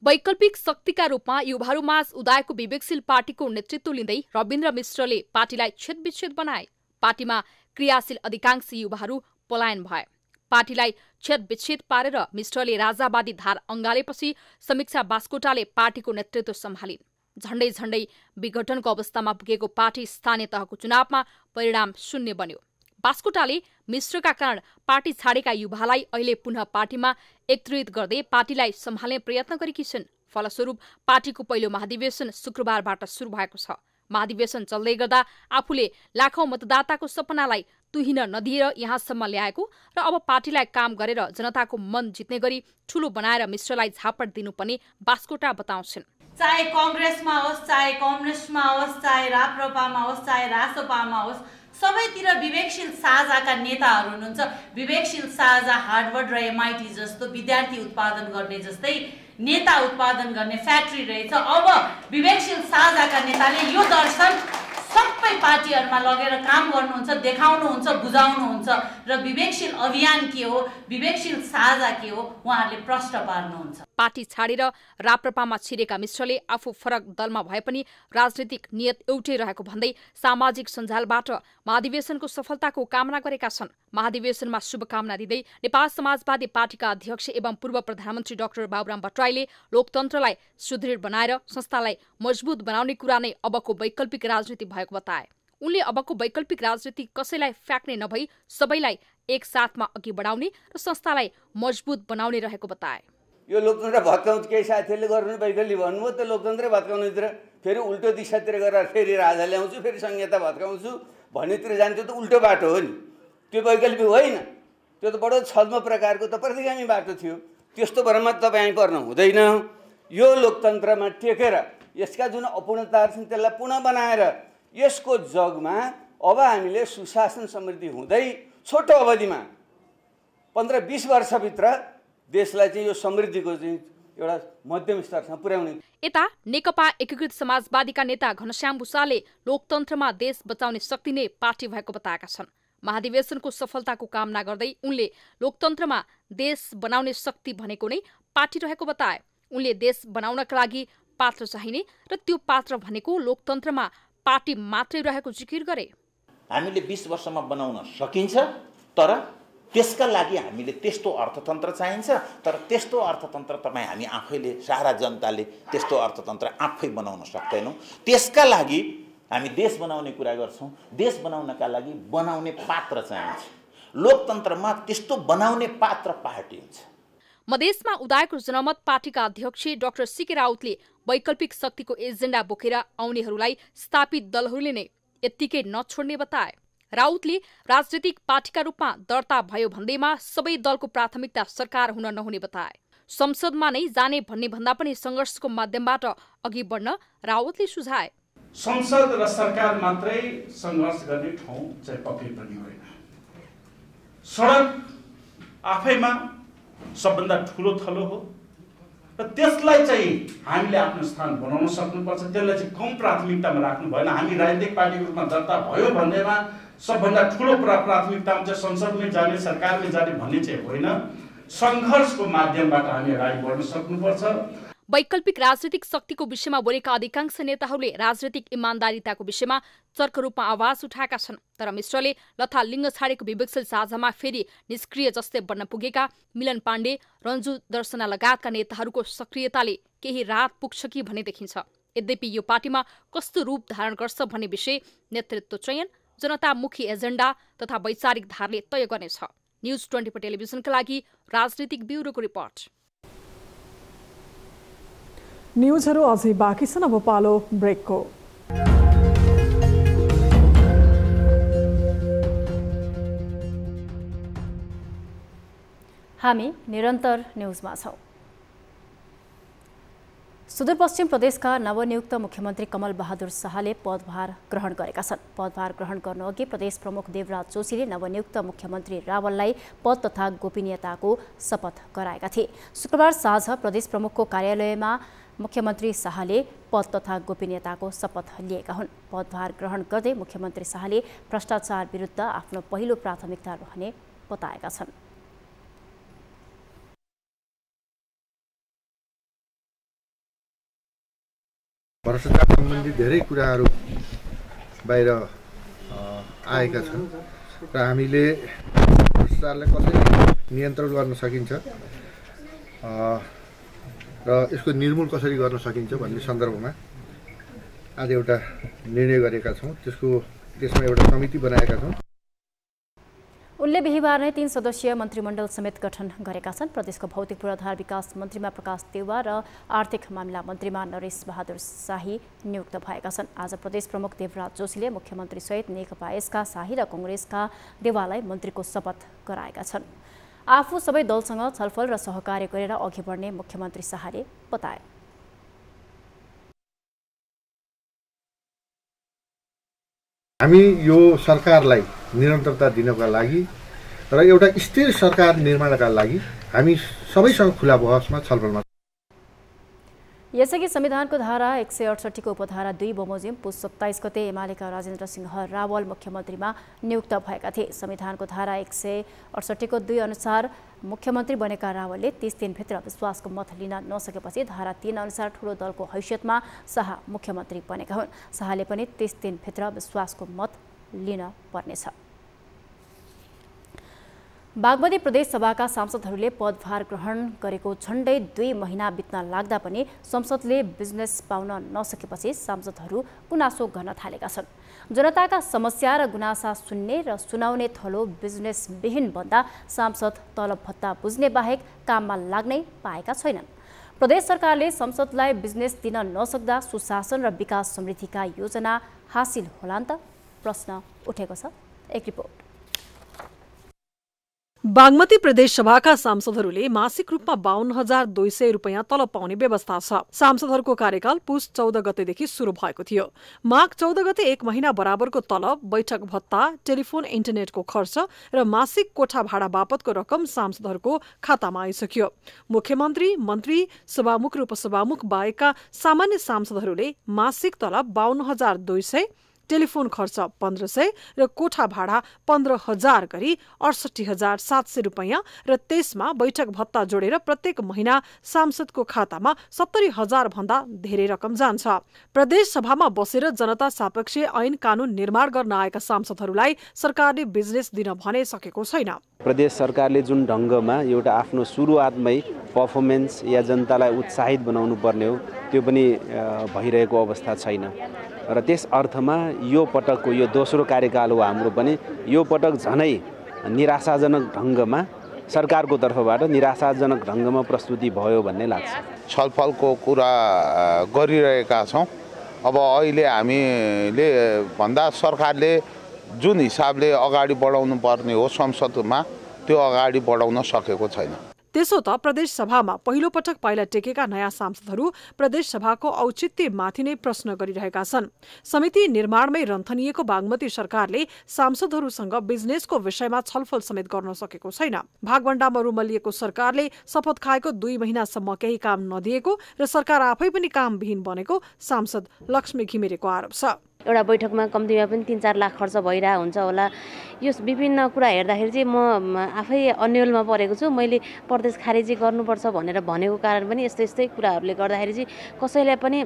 वैकल्पिक शक्तिका रूपमा युवाहरूमाझ उदाएको विवेकशील पार्टीको नेतृत्व लिँदै रविन्द्र मिश्रले पार्टीलाई छेदविच्छेद बनाए। पार्टीमा क्रियाशील अधिकांश युवाहरू पलायन भए। पार्टीलाई छेदविच्छेद पारेर मिश्रले राजावादी धार अँगालेपछि समीक्षा बास्कोटाले पार्टीको नेतृत्व सम्हालिन्। झण्डै झण्डै विघटनको अवस्थामा पुगेको पार्टी स्थानीय तहको चुनावमा परिणाम शून्य बन्यो। बास्कोटाले मिश्रका कारण पार्टी छाडेका युवालाई अहिले पुनः पार्टीमा एकत्रित गर्दै पार्टीलाई सम्हाल्ने प्रयत्न गरेकी छिन्। फलस्वरूप पार्टीको पहिलो महाधिवेशन शुक्रबारबाट सुरु भएको छ। महाधिवेशन चल्दै गर्दा आफूले लाखौं मतदाताको सपनालाई तुहिन नदिएर यहाँसम्म ल्याएको र अब पार्टीलाई काम गरेर जनताको मन जित्ने गरी ठूलो बनाएर मिश्रलाई झापड दिनुपर्ने बास्कोटा बताउँछन्।
चाहे कांग्रेसमा होस्, चाहे कम्युनिस्टमा होस्, चाहे राप्रपामा होस्, चाहे रासोपामा होस्, सबैतिर विवेकशील साझाका नेताहरू हुनुहुन्छ। विवेकशील साझा हार्वर्ड र MIT जस्तो विद्यार्थी उत्पादन गर्ने जस्तै नेता उत्पादन गर्ने फ्याक्ट्री रहेछ। अब विवेकशील साझाका नेताले यो दर्शन सबै पार्टीहरूमा लगेर काम गर्नुहुन्छ, देखाउनुहुन्छ, बुझाउनुहुन्छ र विवेकशील अभियान के हो, विवेकशील साझा के हो उहाँहरूले प्रश्न पार्नुहुन्छ।
पार्टी छाडेर राप्रपामा छिरेका मिश्रले आफू फरक दलमा भए पनि राजनीतिक नियत एउटै रहेको भन्दै सामाजिक सञ्जालबाट महाधिवेशनको सफलताको कामना गरेका छन्। महाधिवेशनमा शुभकामना दिँदै नेपाल समाजवादी पार्टीका अध्यक्ष एवं पूर्व प्रधानमन्त्री डाक्टर बाबुराम भट्टराईले लोकतन्त्रलाई सुदृढ बनाएर संस्थालाई मजबुत बनाउने कुरा नै अबको वैकल्पिक राजनीति भएको बताए। उनले अबको वैकल्पिक राजनीति कसैलाई फ्याक्ने नभई सबैलाई एक साथमा अघि बढाउने र संस्थालाई मजबुत बनाउने रहेको बताए।
यो लोकतन्त्र भत्काउने केही साथीहरूले गर्नु वैकल्पिक भन्नुभयो, त लोकतन्त्रै भत्काउनेतिर फेरि उल्टो दिशातिर गएर फेरि राजा ल्याउँछु, फेरि संहिता भत्काउँछु भन्नेतिर जान्थ्यो त उल्टो बाटो हो नि। त्यो वैकल्पिक होइन, त्यो त बडो छद्म प्रकारको त प्रतिगामी बाटो थियो। त्यस्तो भरमा तपाईँ पर्नु हुँदैन। यो लोकतन्त्रमा टेकेर यसका जुन अपूर्णताहरू छन् त्यसलाई पुनः बनाएर यसको जगमा अब हामीले सुशासन समृद्धि हुँदै छोटो अवधिमा 15-20 वर्षभित्र देशलाई चाहिँ यो समृद्धिको चाहिँ एउटा मध्यम स्तरसम्म पुर्याउने।
यता नेकपा एकीकृत समाजवादीका नेता घनश्याम भुसालले लोकतन्त्रमा देश बचाउने शक्ति नै पार्टी भएको बताएका छन्। महाधिवेशनको सफलताको कामना गर्दै उनले लोकतन्त्रमा देश बनाउने शक्ति भनेको नै पार्टी रहेको बताए। उनले देश बनाउनका लागि पात्र चाहिने र त्यो पात्र भनेको लोकतन्त्रमा पार्टी मात्रै रहेको जिकिर गरे।
हामीले 20 वर्षमा बनाउन सकिन्छ, तर त्यसका लागि हामीले त्यस्तो अर्थतन्त्र चाहिन्छ। तर त्यस्तो अर्थतन्त्र तपाईँ हामी आफैले, सारा जनताले त्यस्तो अर्थतन्त्र आफै बनाउन सक्दैनौँ। त्यसका लागि हामी देश बनाउने कुरा गर्छौँ। देश बनाउनका लागि बनाउने पात्र चाहिन्छ। लोकतन्त्रमा त्यस्तो बनाउने पात्र पार्टी हुन्छ।
मधेसमा उदाएको जनमत पार्टीका अध्यक्ष डाक्टर सीके राउतले वैकल्पिक शक्तिको एजेन्डा बोकेर आउनेहरूलाई स्थापित दलहरूले नै यत्तिकै नछोड्ने बताए। राउतले राजनीतिक पार्टीका रूपमा दर्ता भयो भन्दैमा सबै दलको प्राथमिकता सरकार हुन नहुने बताए। संसदमा नै जाने भन्ने भन्दा पनि सङ्घर्षको माध्यमबाट अघि बढ्न राउतले सुझाए।
संसद र सरकार मात्रै सङ्घर्ष गर्ने ठाउँ चाहिँ पक्कै पनि होइन। सडक आफैमा सबभन्दा ठुलो थलो हो र त्यसलाई चाहिँ हामीले आफ्नो स्थान बनाउन सक्नुपर्छ। त्यसलाई चाहिँ कम प्राथमिकतामा राख्नु भएन। हामी राजनीतिक पार्टीको रूपमा दर्ता भयो भन्दैमा सबभन्दा ठुलो प्राथमिकतामा चाहिँ संसदमै जाने, सरकारमै जाने भन्ने चाहिँ होइन। सङ्घर्षको माध्यमबाट हामी अगाडि बढ्न सक्नुपर्छ।
वैकल्पिक राजनीतिक शक्तिको विषयमा बोलेका अधिकांश नेताहरूले राजनीतिक इमान्दारिताको विषयमा चर्को रूपमा आवाज उठाएका छन्। तर मिश्रले लथा लिङ्ग छाडेको विवेकशील साझामा फेरि निष्क्रिय जस्तै बन्न पुगेका मिलन पाण्डे, रन्जु दर्शना लगायतका नेताहरूको सक्रियताले केही राहत पुग्छ कि भन्ने देखिन्छ। यद्यपि यो पार्टीमा कस्तो रूप धारण गर्छ भन्ने विषय नेतृत्व चयन, जनतामुखी एजेन्डा तथा वैचारिक धारले तय गर्नेछ। न्युज 24 टेलिभिजनका लागि राजनीतिक ब्युरोको रिपोर्ट।
न्युजहरू अझै बाँकी छन्, अब पालो ब्रेकको।
हामी निरन्तर न्युजमा छौं। सुदूरपश्चिम प्रदेशका नवनियुक्त मुख्यमन्त्री कमल बहादुर शाहले पदभार ग्रहण गरेका छन्। पदभार ग्रहण गर्नुअघि प्रदेश प्रमुख देवराज जोशीले नवनियुक्त मुख्यमन्त्री रावललाई पद तथा गोपनीयताको शपथ गराएका थिए। शुक्रबार साँझ प्रदेश प्रमुखको कार्यालयमा मुख्यमन्त्री शाहले पद तथा गोपनीयताको शपथ लिएका हुन्। पदभार ग्रहण गर्दै मुख्यमन्त्री शाहले भ्रष्टाचार विरुद्ध आफ्नो पहिलो प्राथमिकता रहने बताएका छन्।
भ्रष्टाचार सम्बन्धी धेरै कुराहरू बाहिर आएका छन् र हामीले भ्रष्टाचारलाई कसरी नियन्त्रण गर्न सकिन्छ र यसको निर्मूल कसरी गर्न सकिन्छ भन्ने सन्दर्भमा आज एउटा निर्णय गरेका छौँ। त्यसमा एउटा समिति बनाएका छौँ।
उनले बिहिबार नै 3 सदस्यीय मन्त्रीमण्डल समेत गठन गरेका छन्। प्रदेशको भौतिक पूर्वाधार विकास मन्त्रीमा प्रकाश देउवा र आर्थिक मामिला मन्त्रीमा नरेश बहादुर शाही नियुक्त भएका छन्। आज प्रदेश प्रमुख देवराज जोशीले मुख्यमन्त्रीसहित नेकपा एसका शाही र कांग्रेसका देवालाई मन्त्रीको शपथ गराएका छन्। आफू सबै दलसँग छलफल र सहकार्य गरेर अघि बढ्ने मुख्यमन्त्री शाहले बताए।
हामी यो सरकारलाई निरन्तरता दिनका लागि र एउटा स्थिर सरकार निर्माणका लागि हामी सबैसँग खुला बहसमा छलफलमा।
यसअघि संविधानको धारा 168 को उपधारा 2 बमोजिम पुस 27 गते एमालेका राजेन्द्र सिंह रावल मुख्यमन्त्रीमा नियुक्त भएका थिए। संविधानको धारा 168 को 2 अनुसार मुख्यमन्त्री बनेका रावलले 30 दिनभित्र विश्वासको मत लिन नसकेपछि धारा 3 अनुसार ठूलो दलको हैसियतमा शाह मुख्यमन्त्री बनेका हुन्। शाहले पनि 30 दिनभित्र विश्वासको मत लिन पर्नेछ। बागमती प्रदेश सभाका सांसदहरूले पदभार ग्रहण गरेको झण्डै 2 महिना बित्न लाग्दा पनि संसदले बिजनेस पाउन नसकेपछि सांसदहरू गुनासो गर्न थालेका छन्। जनताका समस्या र गुनासा सुन्ने र सुनाउने थलो बिजनेस विहीन बन्दा सांसद तलब भत्ता बुझ्ने बाहेक काममा लाग्नै पाएका छैनन्। प्रदेश सरकारले संसदलाई बिजनेस दिन नसक्दा सुशासन र विकास समृद्धिका योजना हासिल होलान् त? प्रश्न उठेको छ। एक रिपोर्ट।
बागमती प्रदेश सभाका सांसदहरूले मासिक रूपमा 52,200 रुपैयाँ तलब पाउने व्यवस्था छ। सांसदहरूको कार्यकाल पुस 14 गतेदेखि सुरु भएको थियो। माघ 14 गते 1 महिना बराबरको तलब, बैठक भत्ता, टेलिफोन इन्टरनेटको खर्च र मासिक कोठा भाडा बापतको रकम सांसदहरूको खातामा आइसक्यो। मुख्यमन्त्री, मन्त्री, सभामुख र उपसभामुख बाहेकका सामान्य सांसदहरूले मासिक तलब 52,200, टेलिफोन खर्च 1,500 र कोठा भाडा 15,000 गरी 68,700 रुपैयाँ र त्यसमा बैठक भत्ता जोडेर प्रत्येक महिना सांसदको खातामा 70,000 भन्दा धेरै रकम जान्छ। प्रदेश सभामा बसेर जनता सापेक्ष ऐन कानून निर्माण गर्न आएका सांसदहरूलाई सरकारले बिजनेस दिन भने सकेको छैन।
प्रदेश सरकारले जुन ढङ्गमा एउटा आफ्नो सुरुवातमै पर्फर्मेन्स या जनतालाई उत्साहित बनाउनु पर्ने हो त्यो पनि भइरहेको अवस्था छैन र त्यस अर्थमा यो पटकको यो दोस्रो कार्यकाल हो हाम्रो पनि यो पटक झनै निराशाजनक ढङ्गमा सरकारको तर्फबाट निराशाजनक ढङ्गमा प्रस्तुति भयो भन्ने लाग्छ।
छलफलको कुरा गरिरहेका छौँ। अब अहिले हामीले भन्दा सरकारले जुन हिसाबले अगाडि बढाउनु पर्ने हो संसदमा त्यो अगाडि बढाउन सकेको छैन।
त्यसो त प्रदेश सभामा पहिलो पटक पाइला टेकेका नयाँ सांसदहरू प्रदेश सभाको औचित्यमाथि नै प्रश्न गरिरहेका छन्। समिति निर्माणमै रन्थनिएको बागमती सरकारले सांसदहरूसँग बिजनेसको विषयमा छलफल समेत गर्न सकेको छैन। भागभण्डामा रुमलिएको सरकारले शपथ खाएको 2 महिनासम्म केही काम नदिएको र सरकार आफै पनि कामविहीन बनेको सांसद लक्ष्मी घिमिरेको आरोप छ।
एउटा बैठकमा कम्तीमा पनि 3-4 लाख खर्च भइरहेको हुन्छ होला। यो विभिन्न कुरा हेर्दाखेरि चाहिँ म आफै अन्यलमा परेको छु। मैले प्रदेश खारेजी गर्नुपर्छ भनेर भनेको कारण पनि यस्तै कुराहरूले गर्दाखेरि चाहिँ कसैलाई पनि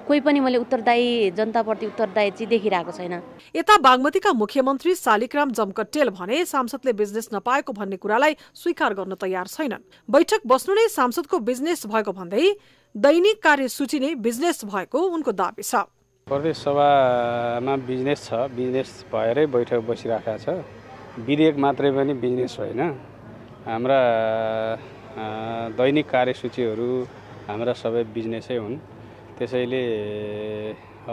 कोही पनि मैले उत्तरदायी जनताप्रति उत्तरदायी चाहिँ देखिरहेको छैन।
यता बागमतीका मुख्यमन्त्री शालिग्राम जमकटेल भने सांसदले बिजनेस नपाएको भन्ने कुरालाई स्वीकार गर्न तयार छैनन्। बैठक बस्नु नै सांसदको बिजनेस भएको भन्दै दैनिक कार्यसूची नै बिजनेस भएको उनको दाबी छ।
प्रदेश सभामा बिजनेस छ, बिजनेस भएरै बैठक बसिरहेको छ। विधेयक मात्रै पनि बिजनेस होइन। हाम्रा दैनिक कार्यसूचीहरू हाम्रा सबै बिजनेसै हुन्। त्यसैले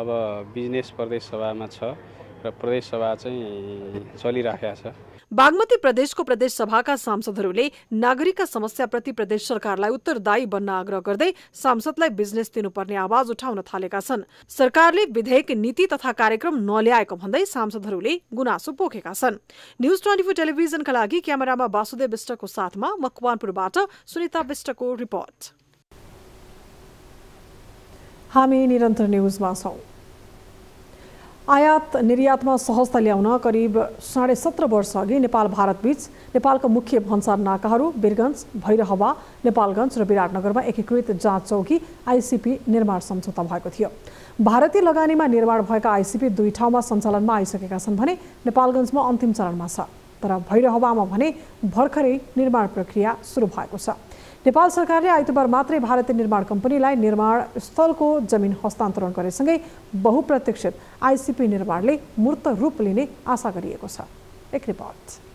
अब बिजनेस प्रदेश सभामा छ र प्रदेश सभा चाहिँ चलिराखेको छ।
बागमती प्रदेशको प्रदेश सभाका सांसदहरूले नागरिकका समस्याप्रति प्रदेश सरकारलाई उत्तरदायी बन्न आग्रह गर्दै सांसदलाई बिजनेस दिनुपर्ने आवाज उठाउन थालेका छन्। सरकारले विधेयक, नीति तथा कार्यक्रम नल्याएको भन्दै सांसदहरूले गुनासो पोखेका छन्। न्यूज 24 टेलिभिजनका लागि क्यामेरामा वासुदेव विष्टको साथमा मकवानपुरबाट सुनिता विष्टको रिपोर्ट। हामी निरन्तर न्यूजमा छौं। आयात निर्यातमा सहजता ल्याउन करिब 17.5 वर्ष अघि नेपाल भारत बीच नेपालका मुख्य भन्सार नाकाहरू वीरगञ्ज, भैरहवा, नेपालगञ्ज र विराटनगरमा एकीकृत जाँच चौकी आईसीपी निर्माण सम्झौता भएको थियो। भारतीय लगानीमा निर्माण भएका आईसीपी 2 ठाउँमा सञ्चालनमा आइसकेका छन् भने नेपालगञ्जमा अन्तिम चरणमा छ। तर भैरहवामा भने भर्खरै निर्माण प्रक्रिया सुरु भएको छ। नेपाल सरकारले आइतबार मात्रै भारतीय निर्माण कम्पनीलाई निर्माण स्थलको जमिन हस्तान्तरण गरेसँगै बहुप्रतीक्षित आईसीपी निर्माणले मूर्त रूप लिने आशा गरिएको छ। एक रिपोर्ट।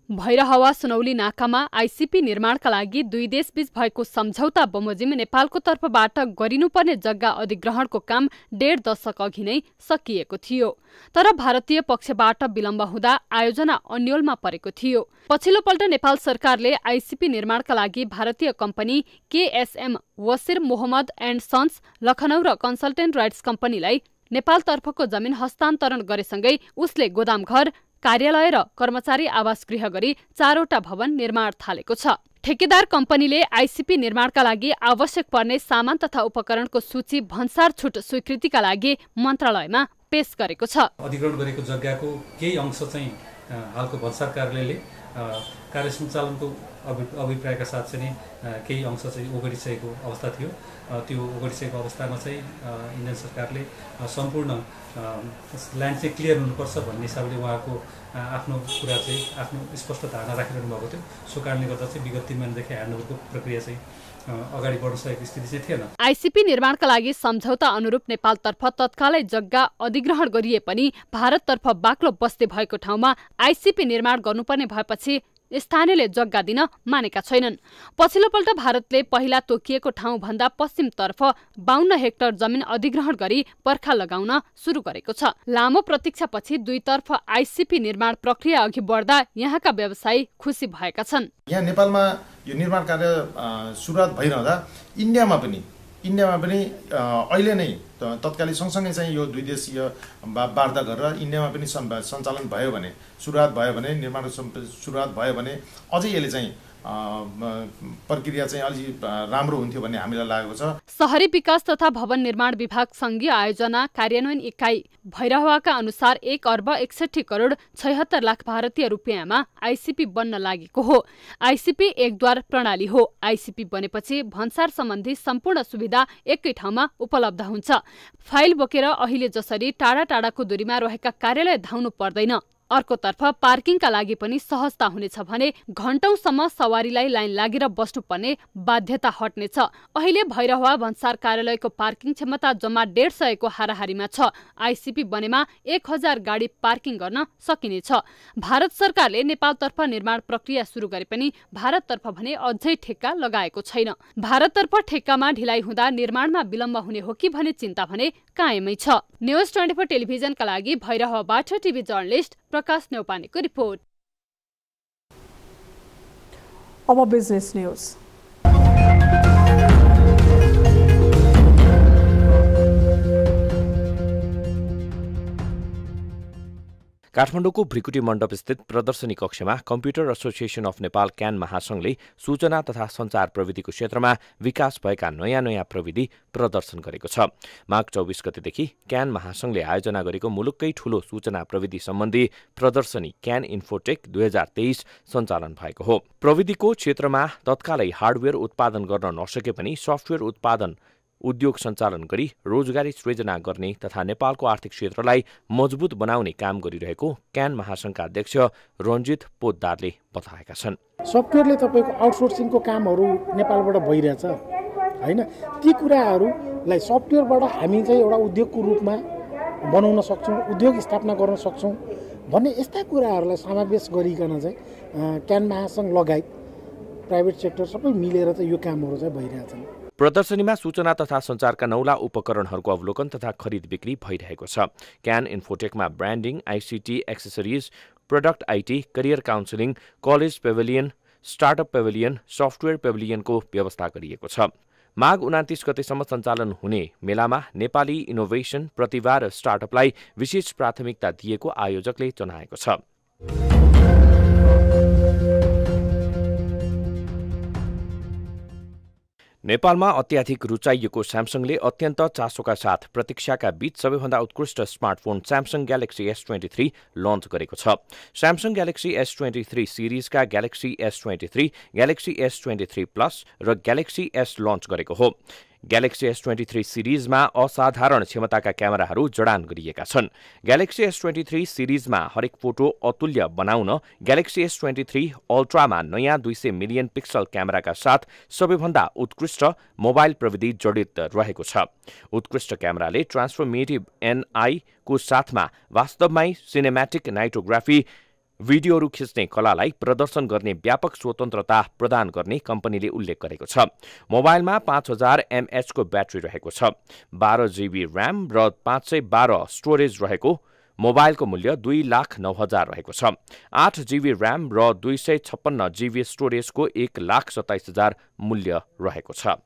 भैरहवा सुनौली नाकामा आईसीपी निर्माणका लागि दुई देशबीच भएको सम्झौता बमोजिम नेपालको तर्फबाट गरिनुपर्ने जग्गा अधिग्रहणको काम 1.5 दशक अघि नै सकिएको थियो। तर भारतीय पक्षबाट विलम्ब हुँदा आयोजना अन्योलमा परेको थियो। पछिल्लो पल्ट नेपाल सरकारले आईसीपी निर्माणका लागि भारतीय company KSM Wasir Mohammad and sons Lucknow र कन्सल्टेन्ट राइट्स कम्पनीलाई नेपालतर्फको जमिन हस्तान्तरण गरेसँगै उसले गोदामघर, कार्यालय र कर्मचारी आवास गृह गरी 4वटा भवन निर्माण थालेको छ। ठेकेदार कम्पनीले आईसीपी निर्माणका लागि आवश्यक पर्ने सामान तथा उपकरणको सूची भन्सार छुट स्वीकृतिका लागि मन्त्रालयमा पेश गरेको छ।
अधिग्रहण गरेको जग्गाको केही अंश चाहिँ हालको भन्सार कार्यालयले कार्य सञ्चालनको अभिप्रायका साथ चाहिँ केही अंश चाहिँ ओगटिसकेको अवस्था थियो। त्यो ओगटिसकेको अवस्थामा चाहिँ इन्डियन सरकारले सम्पूर्ण ल्यान्ड चाहिँ क्लियर हुनुपर्छ भन्ने हिसाबले उहाँको आफ्नो कुरा चाहिँ आफ्नो स्पष्ट धारणा राखिरहनु भएको थियो। सो कारणले गर्दा चाहिँ विगत 3 महिनादेखि ह्यान्डओभरको प्रक्रिया चाहिँ अगाडि बढ्न सकेको स्थिति चाहिँ थिएन।
आईसीपी निर्माणका लागि सम्झौता अनुरूप नेपालतर्फ तत्कालै जग्गा अधिग्रहण गरिए पनि भारततर्फ बाक्लो बस्दै भएको ठाउँमा आईसीपी निर्माण गर्नुपर्ने भएपछि स्थानीयले जग्गा दिन मानेका छैनन्। पछिल्लो पल्ट भारतले पहिला तोकिएको ठाउँभन्दा पश्चिमतर्फ 52 हेक्टर जमिन अधिग्रहण गरी पर्खा लगाउन सुरु गरेको छ। लामो प्रतीक्षापछि दुईतर्फ आईसीपी निर्माण प्रक्रिया अघि बढ्दा यहाँका व्यवसायी खुसी भएका छन्।
यहाँ नेपालमा यो निर्माण कार्य सुरुवात भइरहँदा इन्डियामा पनि अहिले नै तत्कालै सँगसँगै चाहिँ यो दुई देशीय वार्ता गरेर इन्डियामा पनि सञ्चालन भयो भने, सुरुवात भयो भने, निर्माण सुरुवात भयो भने अझै यसले चाहिँ प्रक्रिया चाहिँ अलि राम्रो हुन्थ्यो भन्ने हामीलाई लागेको छ।
शहरी विकास तथा भवन निर्माण विभाग संघीय आयोजना कार्यान्वयन इकाइ भैरहवाका अनुसार 1 अर्ब 61 करोड 76 लाख भारतीय रुपियाँमा आईसीपी बन्न लागेको हो। आईसीपी एकद्वार प्रणाली हो। आईसीपी बनेपछि भन्सार सम्बन्धी सम्पूर्ण सुविधा एकै ठाउँमा उपलब्ध हुन्छ। फाइल बोकेर अहिले जसरी टाढा टाढाको दूरीमा रहेका कार्यालय धाउनु पर्दैन। अर्कोतर्फ पार्किङका लागि पनि सहजता हुनेछ भने घण्टौंसम्म सवारीलाई लाइन लागेर बस्नुपर्ने बाध्यता हट्नेछ। अहिले भैरहवा भन्सार कार्यालयको पार्किङ क्षमता जम्मा 150 को हाराहारीमा छ। आईसीपी बनेमा 1000 गाडी पार्किङ गर्न सकिनेछ। भारत सरकारले नेपालतर्फ निर्माण प्रक्रिया सुरु गरे पनि भारततर्फ भने अझै ठेक्का लगाएको छैन। भारततर्फ ठेक्कामा ढिलाइ हुँदा निर्माणमा विलम्ब हुने हो कि भन्ने चिन्ता भने कायमै छ। न्यूज 24 टेलिभिजनका लागि भैरहवाबाट टिभी जर्नलिस्ट प्रकाश नेउपानेको रिपोर्ट।
अब बिजनेस न्यूज।
काठमाडौँको भ्रिकुटी मण्डप स्थित प्रदर्शनी कक्षमा computer association of Nepal CAN महासंघले सूचना तथा सञ्चार प्रविधिको क्षेत्रमा विकास भएका नयाँ नयाँ प्रविधि प्रदर्शन गरेको छ। माघ 24 गतेदेखि क्यान महासंघले आयोजना गरेको मुलुककै ठूलो सूचना प्रविधि सम्बन्धी प्रदर्शनी क्यान इन्फोटेक 2023 सञ्चालन भएको हो। प्रविधिको क्षेत्रमा तत्कालै हार्डवेयर उत्पादन गर्न नसके पनि सफ्टवेयर उत्पादन उद्योग सञ्चालन गरी रोजगारी सृजना गर्ने तथा नेपालको आर्थिक क्षेत्रलाई मजबुत बनाउने काम गरिरहेको क्यान महासंघका अध्यक्ष रञ्जित पोद्दारले बताएका छन्।
सफ्टवेयरले तपाईँको आउटसोर्सिङको कामहरू नेपालबाट भइरहेछ हैन, ती कुराहरूलाई सफ्टवेयरबाट हामी चाहिँ एउटा उद्योगको रूपमा बनाउन सक्छौँ, उद्योग स्थापना गर्न सक्छौँ भन्ने यस्ता कुराहरूलाई समावेश गरिकन चाहिँ क्यान महासंघ लगायत प्राइभेट सेक्टर सबै मिलेर चाहिँ यो कामहरू चाहिँ भइरहेछन्।
प्रदर्शनीमा सूचना तथा सञ्चारका 9 उपकरणहरूको अवलोकन तथा खरिद बिक्री भइरहेको छ। क्यान इन्फोटेकमा branding, ICT, accessories, product IT, career counselling, college pavilion, startup pavilion, software पेभिलियनको व्यवस्था गरिएको छ। माघ 29 गतेसम्म सञ्चालन हुने मेलामा नेपाली इनोभेसन, प्रतिभा र स्टार्टअपलाई विशेष प्राथमिकता दिएको आयोजकले जनाएको छ। नेपालमा अत्याधिक रुचाइएको स्यामसङले अत्यन्त चासोका साथ प्रतीक्षाका बीच सबैभन्दा उत्कृष्ट smartphone Samsung Galaxy S23 launch गरेको छ। स्यामसङ ग्यालेक्सी S23 सिरिजका Galaxy S23, Galaxy S23 plus र ग्यालेक्सी S लन्च गरेको हो। ग्यालेक्सी S23 सिरिजमा असाधारण क्षमताका क्यामेराहरू जडान गरिएका छन्। ग्यालेक्सी S23 सिरिजमा हरेक फोटो अतुल्य बनाउन ग्यालेक्सी S23 अल्ट्रामा नयाँ 200 मिलियन पिक्सल क्यामेराका साथ सबैभन्दा उत्कृष्ट मोबाइल प्रविधि जडित रहेको छ। उत्कृष्ट क्यामेराले ट्रान्सफर्मेटिभ NI को साथमा वास्तवमै सिनेम्याटिक नाइटोग्राफी भिडियोहरू खिच्ने कलालाई प्रदर्शन गर्ने व्यापक स्वतन्त्रता प्रदान गर्ने कम्पनीले उल्लेख गरेको छ। मोबाइलमा 5000 mAh को ब्याट्री रहेको छ। 12 GB ऱ्याम र 512 स्टोरेज रहेको मोबाइलको मूल्य 2,09,000 रहेको छ। 8 GB ऱ्याम र 256 GB स्टोरेजको 1,27,000 मूल्य रहेको छ।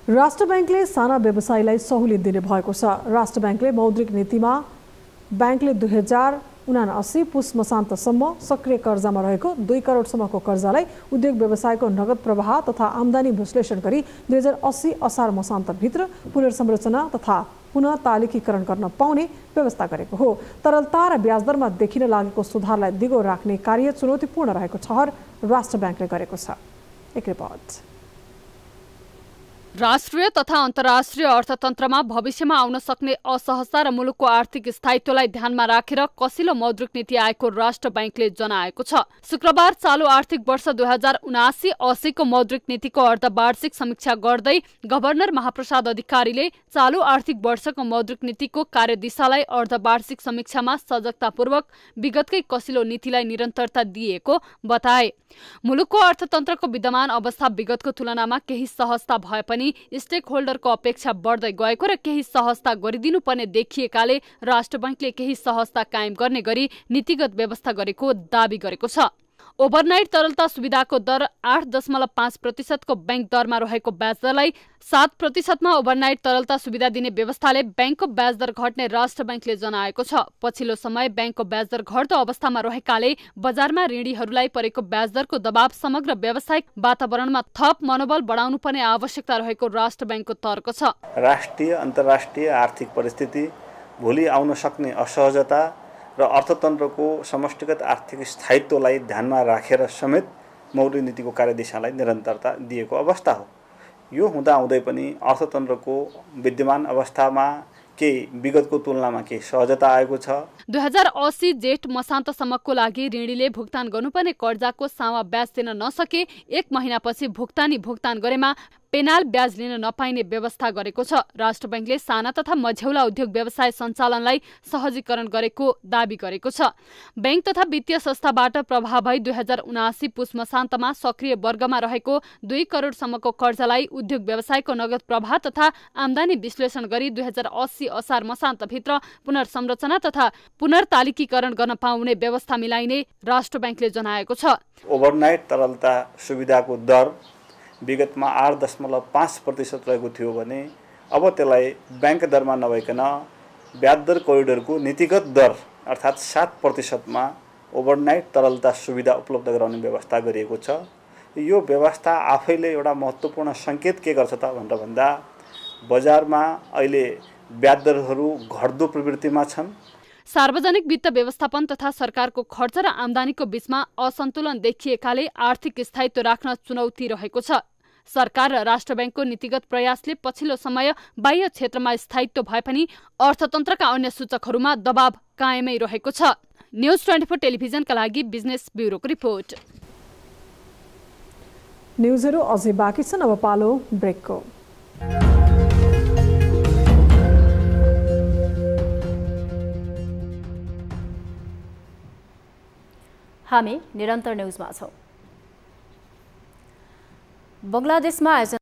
राष्ट्र ब्याङ्कले साना व्यवसायीलाई सहुलियत दिने भएको छ। राष्ट्र ब्याङ्कले मौद्रिक नीतिमा ब्याङ्कले 2079 पुस मसान्तसम्म सक्रिय कर्जामा रहेको 2 करोडसम्मको कर्जालाई उद्योग व्यवसायको नगद प्रवाह तथा आम्दानी विश्लेषण गरी 2080 असार मसान्तभित्र पुनर्संरचना तथा पुनः तालिकीकरण गर्न पाउने व्यवस्था गरेको हो। तरलता र ब्याजदरमा देखिन लागेको सुधारलाई दिगो राख्ने कार्य चुनौतीपूर्ण रहेको ठहर राष्ट्र ब्याङ्कले गरेको छ। एक रिपोर्ट।
राष्ट्रिय तथा अन्तर्राष्ट्रिय अर्थतन्त्रमा भविष्यमा आउन सक्ने असहजता र मुलुकको आर्थिक स्थायित्वलाई ध्यानमा राखेर कसिलो मौद्रिक नीति आएको राष्ट्र ब्याङ्कले जनाएको छ। शुक्रबार चालु आर्थिक वर्ष 2079-80 को मौद्रिक नीतिको अर्धवार्षिक समीक्षा गर्दै गभर्नर महाप्रसाद अधिकारीले चालु आर्थिक वर्षको मौद्रिक नीतिको कार्यदिशालाई अर्धवार्षिक समीक्षामा सजगतापूर्वक विगतकै कसिलो नीतिलाई निरन्तरता दिएको बताए। मुलुकको अर्थतन्त्रको विद्यमान अवस्था विगतको तुलनामा केही सहजता भए पनि स्टेक होल्डरको अपेक्षा बढ्दै गएको र केही सहजता गरिदिनुपर्ने देखिएकाले राष्ट्र ब्याङ्कले केही सहजता कायम गर्ने गरी नीतिगत व्यवस्था गरेको दावी गरेको छ। ओभरनाइट तरलता सुविधाको दर 8.5% को ब्याङ्क दरमा रहेको ब्याज दरलाई 7% मा ओभरनाइट तरलता सुविधा दिने व्यवस्थाले ब्याङ्कको ब्याज दर घट्ने राष्ट्र ब्याङ्कले जनाएको छ। पछिल्लो समय ब्याङ्कको ब्याज दर घट्दो अवस्थामा रहेकाले बजारमा ऋणीहरूलाई परेको ब्याज दरको दबाव समग्र व्यावसायिक वातावरणमा थप मनोबल बढाउनु पर्ने आवश्यकता रहेको राष्ट्र ब्याङ्कको तर्क छ।
राष्ट्रिय अन्तर्राष्ट्रिय आर्थिक परिस्थिति, भोलि आउन सक्ने असहजता र अर्थतन्त्रको समष्टिगत आर्थिक स्थायित्वलाई ध्यानमा राखेर समेत मौद्रिक नीतिको कार्यदिशालाई निरन्तरता दिएको अवस्था हो। यो हुँदाहुँदै पनि अर्थतन्त्रको विद्यमान अवस्थामा केही विगतको तुलनामा केही सहजता आएको छ।
2080 जेठ मसान्तसम्मको लागि ऋणीले भुक्तान गर्नुपर्ने कर्जाको सामा ब्याज दिन नसके 1 महिनापछि भुक्तान गरेमा पेनाल ब्याज लिन नपाइने व्यवस्था गरेको छ। राष्ट्र ब्याङ्कले साना तथा मझौला उद्योग व्यवसाय सञ्चालनलाई सहजीकरण गरेको दावी गरेको छ। ब्याङ्क तथा वित्तीय संस्थाबाट प्रभाव भई 2079 पुस मसान्तमा सक्रिय वर्गमा रहेको 2 करोडसम्मको कर्जालाई उद्योग व्यवसायको नगद प्रवाह तथा आम्दानी विश्लेषण गरी 2080 असार मसान्तभित्र पुनर्संरचना तथा पुनर्तालिकीकरण गर्न पाउने व्यवस्था मिलाइने राष्ट्र ब्याङ्कले जनाएको छ।
ओभरनाइट तरलता सुविधाको दर विगतमा 8.5% रहेको थियो भने अब त्यसलाई ब्याङ्क दरमा नभइकन ब्याज दर कोरिडोरको नीतिगत दर अर्थात् 7% मा ओभरनाइट तरलता सुविधा उपलब्ध गराउने व्यवस्था गरिएको छ। यो व्यवस्था आफैले एउटा महत्त्वपूर्ण सङ्केत के गर्छ त भनेर भन्दा बजारमा अहिले ब्याज दरहरू घट्दो प्रवृत्तिमा छन्।
सार्वजनिक वित्त व्यवस्थापन तथा सरकारको खर्च र आम्दानीको बीचमा असन्तुलन देखिएकाले आर्थिक स्थायित्व राख्न चुनौती रहेको छ। सरकार र राष्ट्र ब्याङ्कको नीतिगत प्रयासले पछिल्लो समय बाह्य क्षेत्रमा स्थायित्व भए पनि अर्थतन्त्रका अन्य सूचकहरूमा दबाव कायमै रहेको छ। न्युज 24 टेलिभिजनका लागि बिजनेस ब्युरोको रिपोर्ट।
न्युजहरू अझै बाँकी छन्, अब पालो ब्रेकको।
हामी निरन्तर न्युजमा छौं। बंगलादेशमा आयोजना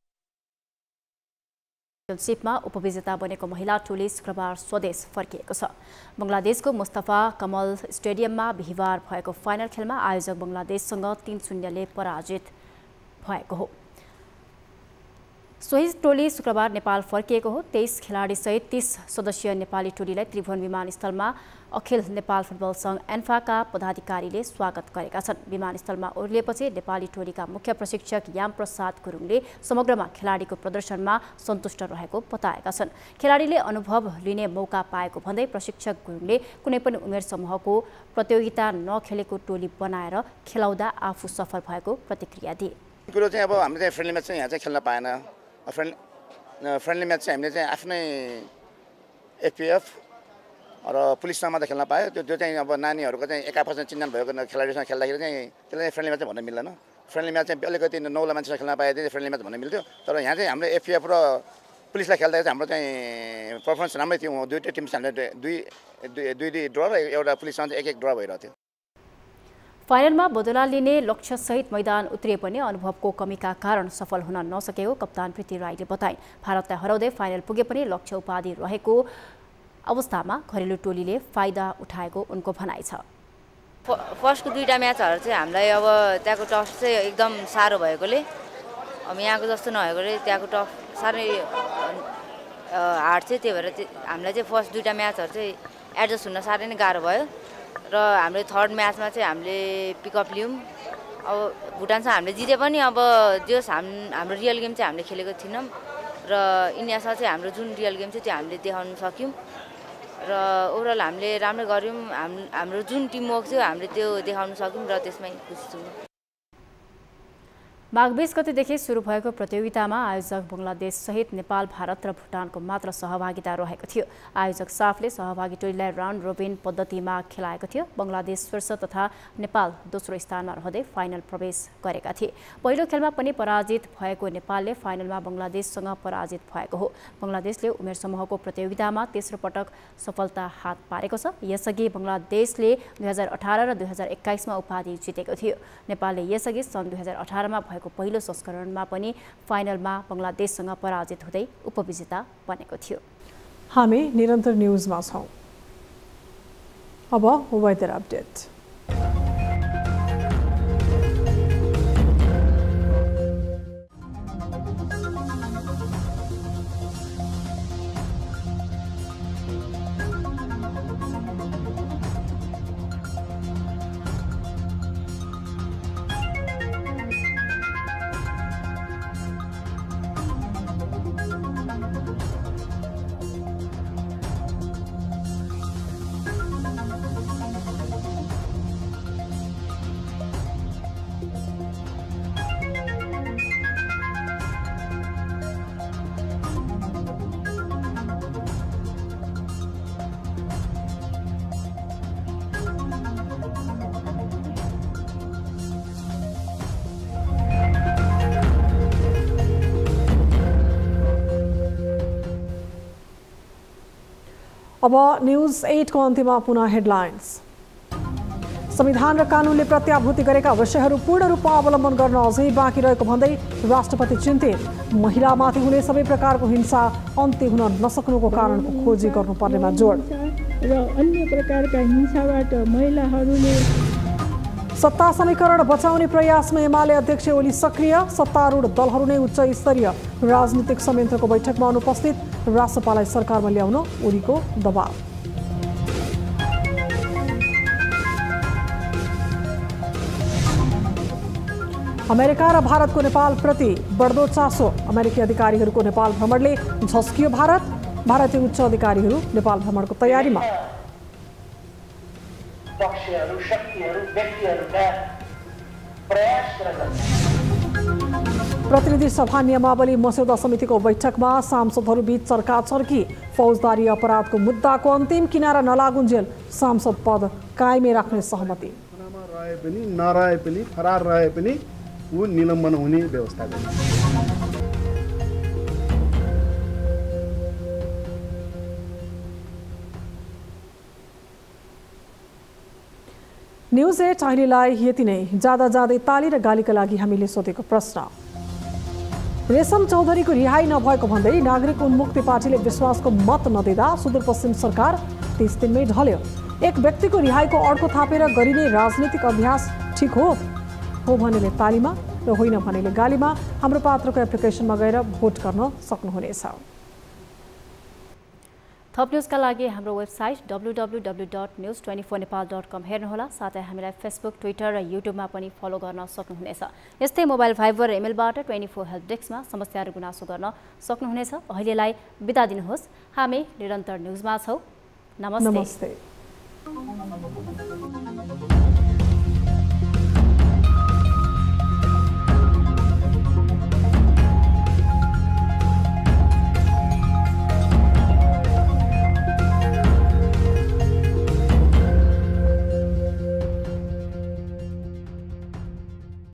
चेम्पियनशिपमा उपविजेता बनेको महिला टोली शुक्रबार स्वदेश फर्किएको छ। बंगलादेशको मुस्तफा कमल स्टेडियममा बिहिबार भएको फाइनल खेलमा आयोजक बंगलादेशसँग 3-0 ले पराजित भएको हो। सोही टोली शुक्रबार नेपाल फर्किएको हो। 23 खेलाडी सहित 30 सदस्यीय नेपाली टोलीलाई त्रिभुवन विमानस्थलमा अखिल नेपाल फुटबल संघ एन्फाका पदाधिकारीले स्वागत गरेका छन्। विमानस्थलमा ओर्लिएपछि नेपाली टोलीका मुख्य प्रशिक्षक यामप्रसाद गुरुङले समग्रमा खेलाडीको प्रदर्शनमा सन्तुष्ट रहेको बताएका छन्। खेलाडीले अनुभव लिने मौका पाएको भन्दै प्रशिक्षक गुरुङले कुनै पनि उमेर समूहको प्रतियोगिता नखेलेको टोली बनाएर खेलाउँदा आफू सफल भएको प्रतिक्रिया दिए।
कुरो चाहिँ अब हामीले चाहिँ फ्रेन्डली म्याच चाहिँ यहाँ चाहिँ खेल्न पाएन। फ्रेन्डली म्याच चाहिँ हामीले चाहिँ आफ्नै एफपिएफ र पुलिससँग मात्रै खेल्न पायो। त्यो चाहिँ अब नानीहरूको चाहिँ एकापसमा चिन्जान भएको खेलाडीसँग खेल्दाखेरि चाहिँ त्यसलाई फ्रेन्डली म्याच चाहिँ भन्न मिल्दैन। फ्रेन्डली म्याच चाहिँ अलिकति 9 मान्छेसँग खेल्न पाए चाहिँ फ्रेन्डली म्याच भन्न मिल्थ्यो। तर यहाँ चाहिँ हाम्रो एफपिएफ र पुलिसलाई खेल्दाखेरि चाहिँ हाम्रो चाहिँ पर्फर्मेन्स राम्रै थियो। दुईटै टिम चाहिँ हामीले दुई ड्र र एउटा पुलिससँग चाहिँ एक ड्र भइरहेको थियो।
फाइनलमा बदला लिने लक्ष्यसहित मैदान उत्रिए पनि अनुभवको कमीका कारण सफल हुन नसकेको कप्तान प्रीति राईले बताइन्। भारतलाई हराउँदै फाइनल पुगे पनि लक्ष्य उपाधि रहेको अवस्थामा घरेलु टोलीले फाइदा उठाएको उनको भनाइ छ।
फर्स्टको दुईटा म्याचहरू चाहिँ हामीलाई अब त्यहाँको टफ चाहिँ एकदम साह्रो भएकोले अब यहाँको जस्तो नभएकोले त्यहाँको टफ साह्रै हार्ड थियो। त्यही भएर हामीलाई चाहिँ फर्स्ट दुईटा म्याचहरू चाहिँ एडजस्ट हुन साह्रै नै गाह्रो भयो र हामीले थर्ड म्याचमा चाहिँ हामीले पिकअप लियौँ। अब भुटानसँग हामीले जिते पनि अब जस हाम्रो रियल गेम चाहिँ हामीले खेलेको थिएनौँ र इन्डियासँग चाहिँ हाम्रो जुन रियल गेम थियो त्यो हामीले देखाउन सक्यौँ र ओभरअल हामीले राम्रै गऱ्यौँ। हाम्रो जुन टिमवर्क थियो हामीले त्यो देखाउन सक्यौँ र त्यसमै खुसी छौँ।
माघ 20 गतेदेखि सुरु भएको प्रतियोगितामा आयोजक बंगलादेश सहित नेपाल, भारत र भुटानको मात्र सहभागिता रहेको थियो। आयोजक साफले सहभागी टोलीलाई राउन्ड रोबिन पद्धतिमा खेलाएको थियो। बंगलादेश शीर्ष तथा नेपाल दोस्रो स्थानमा रहँदै फाइनल प्रवेश गरेका थिए। पहिलो खेलमा पनि पराजित भएको नेपालले फाइनलमा बंगलादेशसँग पराजित भएको हो। बंगलादेशले उमेर समूहको प्रतियोगितामा तेस्रो पटक सफलता हात पारेको छ। यसअघि बंगलादेशले 2018 र 2021 मा उपाधि जितेको थियो। नेपालले यसअघि सन् 2018 मा भएको पहिलो संस्करणमा पनि फाइनलमा बंगलादेशसँग पराजित हुँदै उपविजेता बनेको थियो।
हामी निरन्तर न्युजमा छौं। अब वेदर अपडेट। अब न्यूज 8 को अन्त्यमा पुनः हेडलाइन्स। संविधान र कानूनले प्रत्याभूति गरेका विषयहरू पूर्ण रूपमा अवलम्बन गर्न अझै बाँकी रहेको भन्दै राष्ट्रपति चिन्तित। महिलामाथि हुने सबै प्रकारको हिंसा अन्त्य हुन नसक्नुको कारणको खोजी गर्नुपर्नेमा जोड।
र अन्य प्रकारका हिंसाबाट महिलाहरूले
सत्ता समीकरण बचाउने प्रयासमा एमाले अध्यक्ष ओली सक्रिय। सत्तारूढ दलहरू नै उच्च स्तरीय राजनीतिक संयन्त्रको बैठकमा अनुपस्थित। राष्ट्रपालाई सरकारमा ल्याउन ओलीको दबाव। अमेरिका र भारतको नेपाल प्रति बढ्दो चासो। अमेरिकी अधिकारीहरूको नेपाल भ्रमणले झस्कियो भारत। भारतीय उच्च अधिकारीहरू नेपाल भ्रमणको तयारीमा।
पक्षहरू, शक्तिहरू, व्यक्तिहरूका प्रयास
प्रतिनिधि सभा नियमावली मस्यौदा समितिको बैठकमा सांसदहरूबीच चर्काचर्की। फौजदारी अपराधको मुद्दाको अन्तिम किनारा नलागुन्जेल सांसद पद कायमै राख्ने सहमति।
रहे पनि नरहे पनि फरार रहे पनि ऊ निलम्बन हुने व्यवस्था गर्नु।
न्युज 8 अहिलेलाई यति नै। जाँदा जाँदै ताली र गालीका लागि हामीले सोधेको प्रश्न। रेशम चौधरीको रिहाई नभएको भन्दै नागरिक उन्मुक्ति पार्टीले विश्वासको मत नदिँदा सुदूरपश्चिम सरकार 30 दिनमै ढल्यो। एक व्यक्तिको रिहाईको अड्को थापेर गरिने राजनीतिक अभ्यास ठिक हो भनेले तालीमा र होइन भनेले गालीमा हाम्रो पात्रको एप्लिकेसनमा गएर भोट गर्न सक्नुहुनेछ।
थप न्युजका लागि हाम्रो वेबसाइट www.news24nepal.com हेर्नुहोला। साथै हामीलाई फेसबुक, ट्विटर र युट्युबमा पनि फलो गर्न सक्नुहुनेछ। यस्तै मोबाइल भाइबर र इमेलबाट 24 हेल्प डेस्कमा समस्या र गुनासो गर्न सक्नुहुनेछ। अहिलेलाई बिदा दिनुहोस्। हामी निरन्तर न्युजमा छौँ। नमस्ते।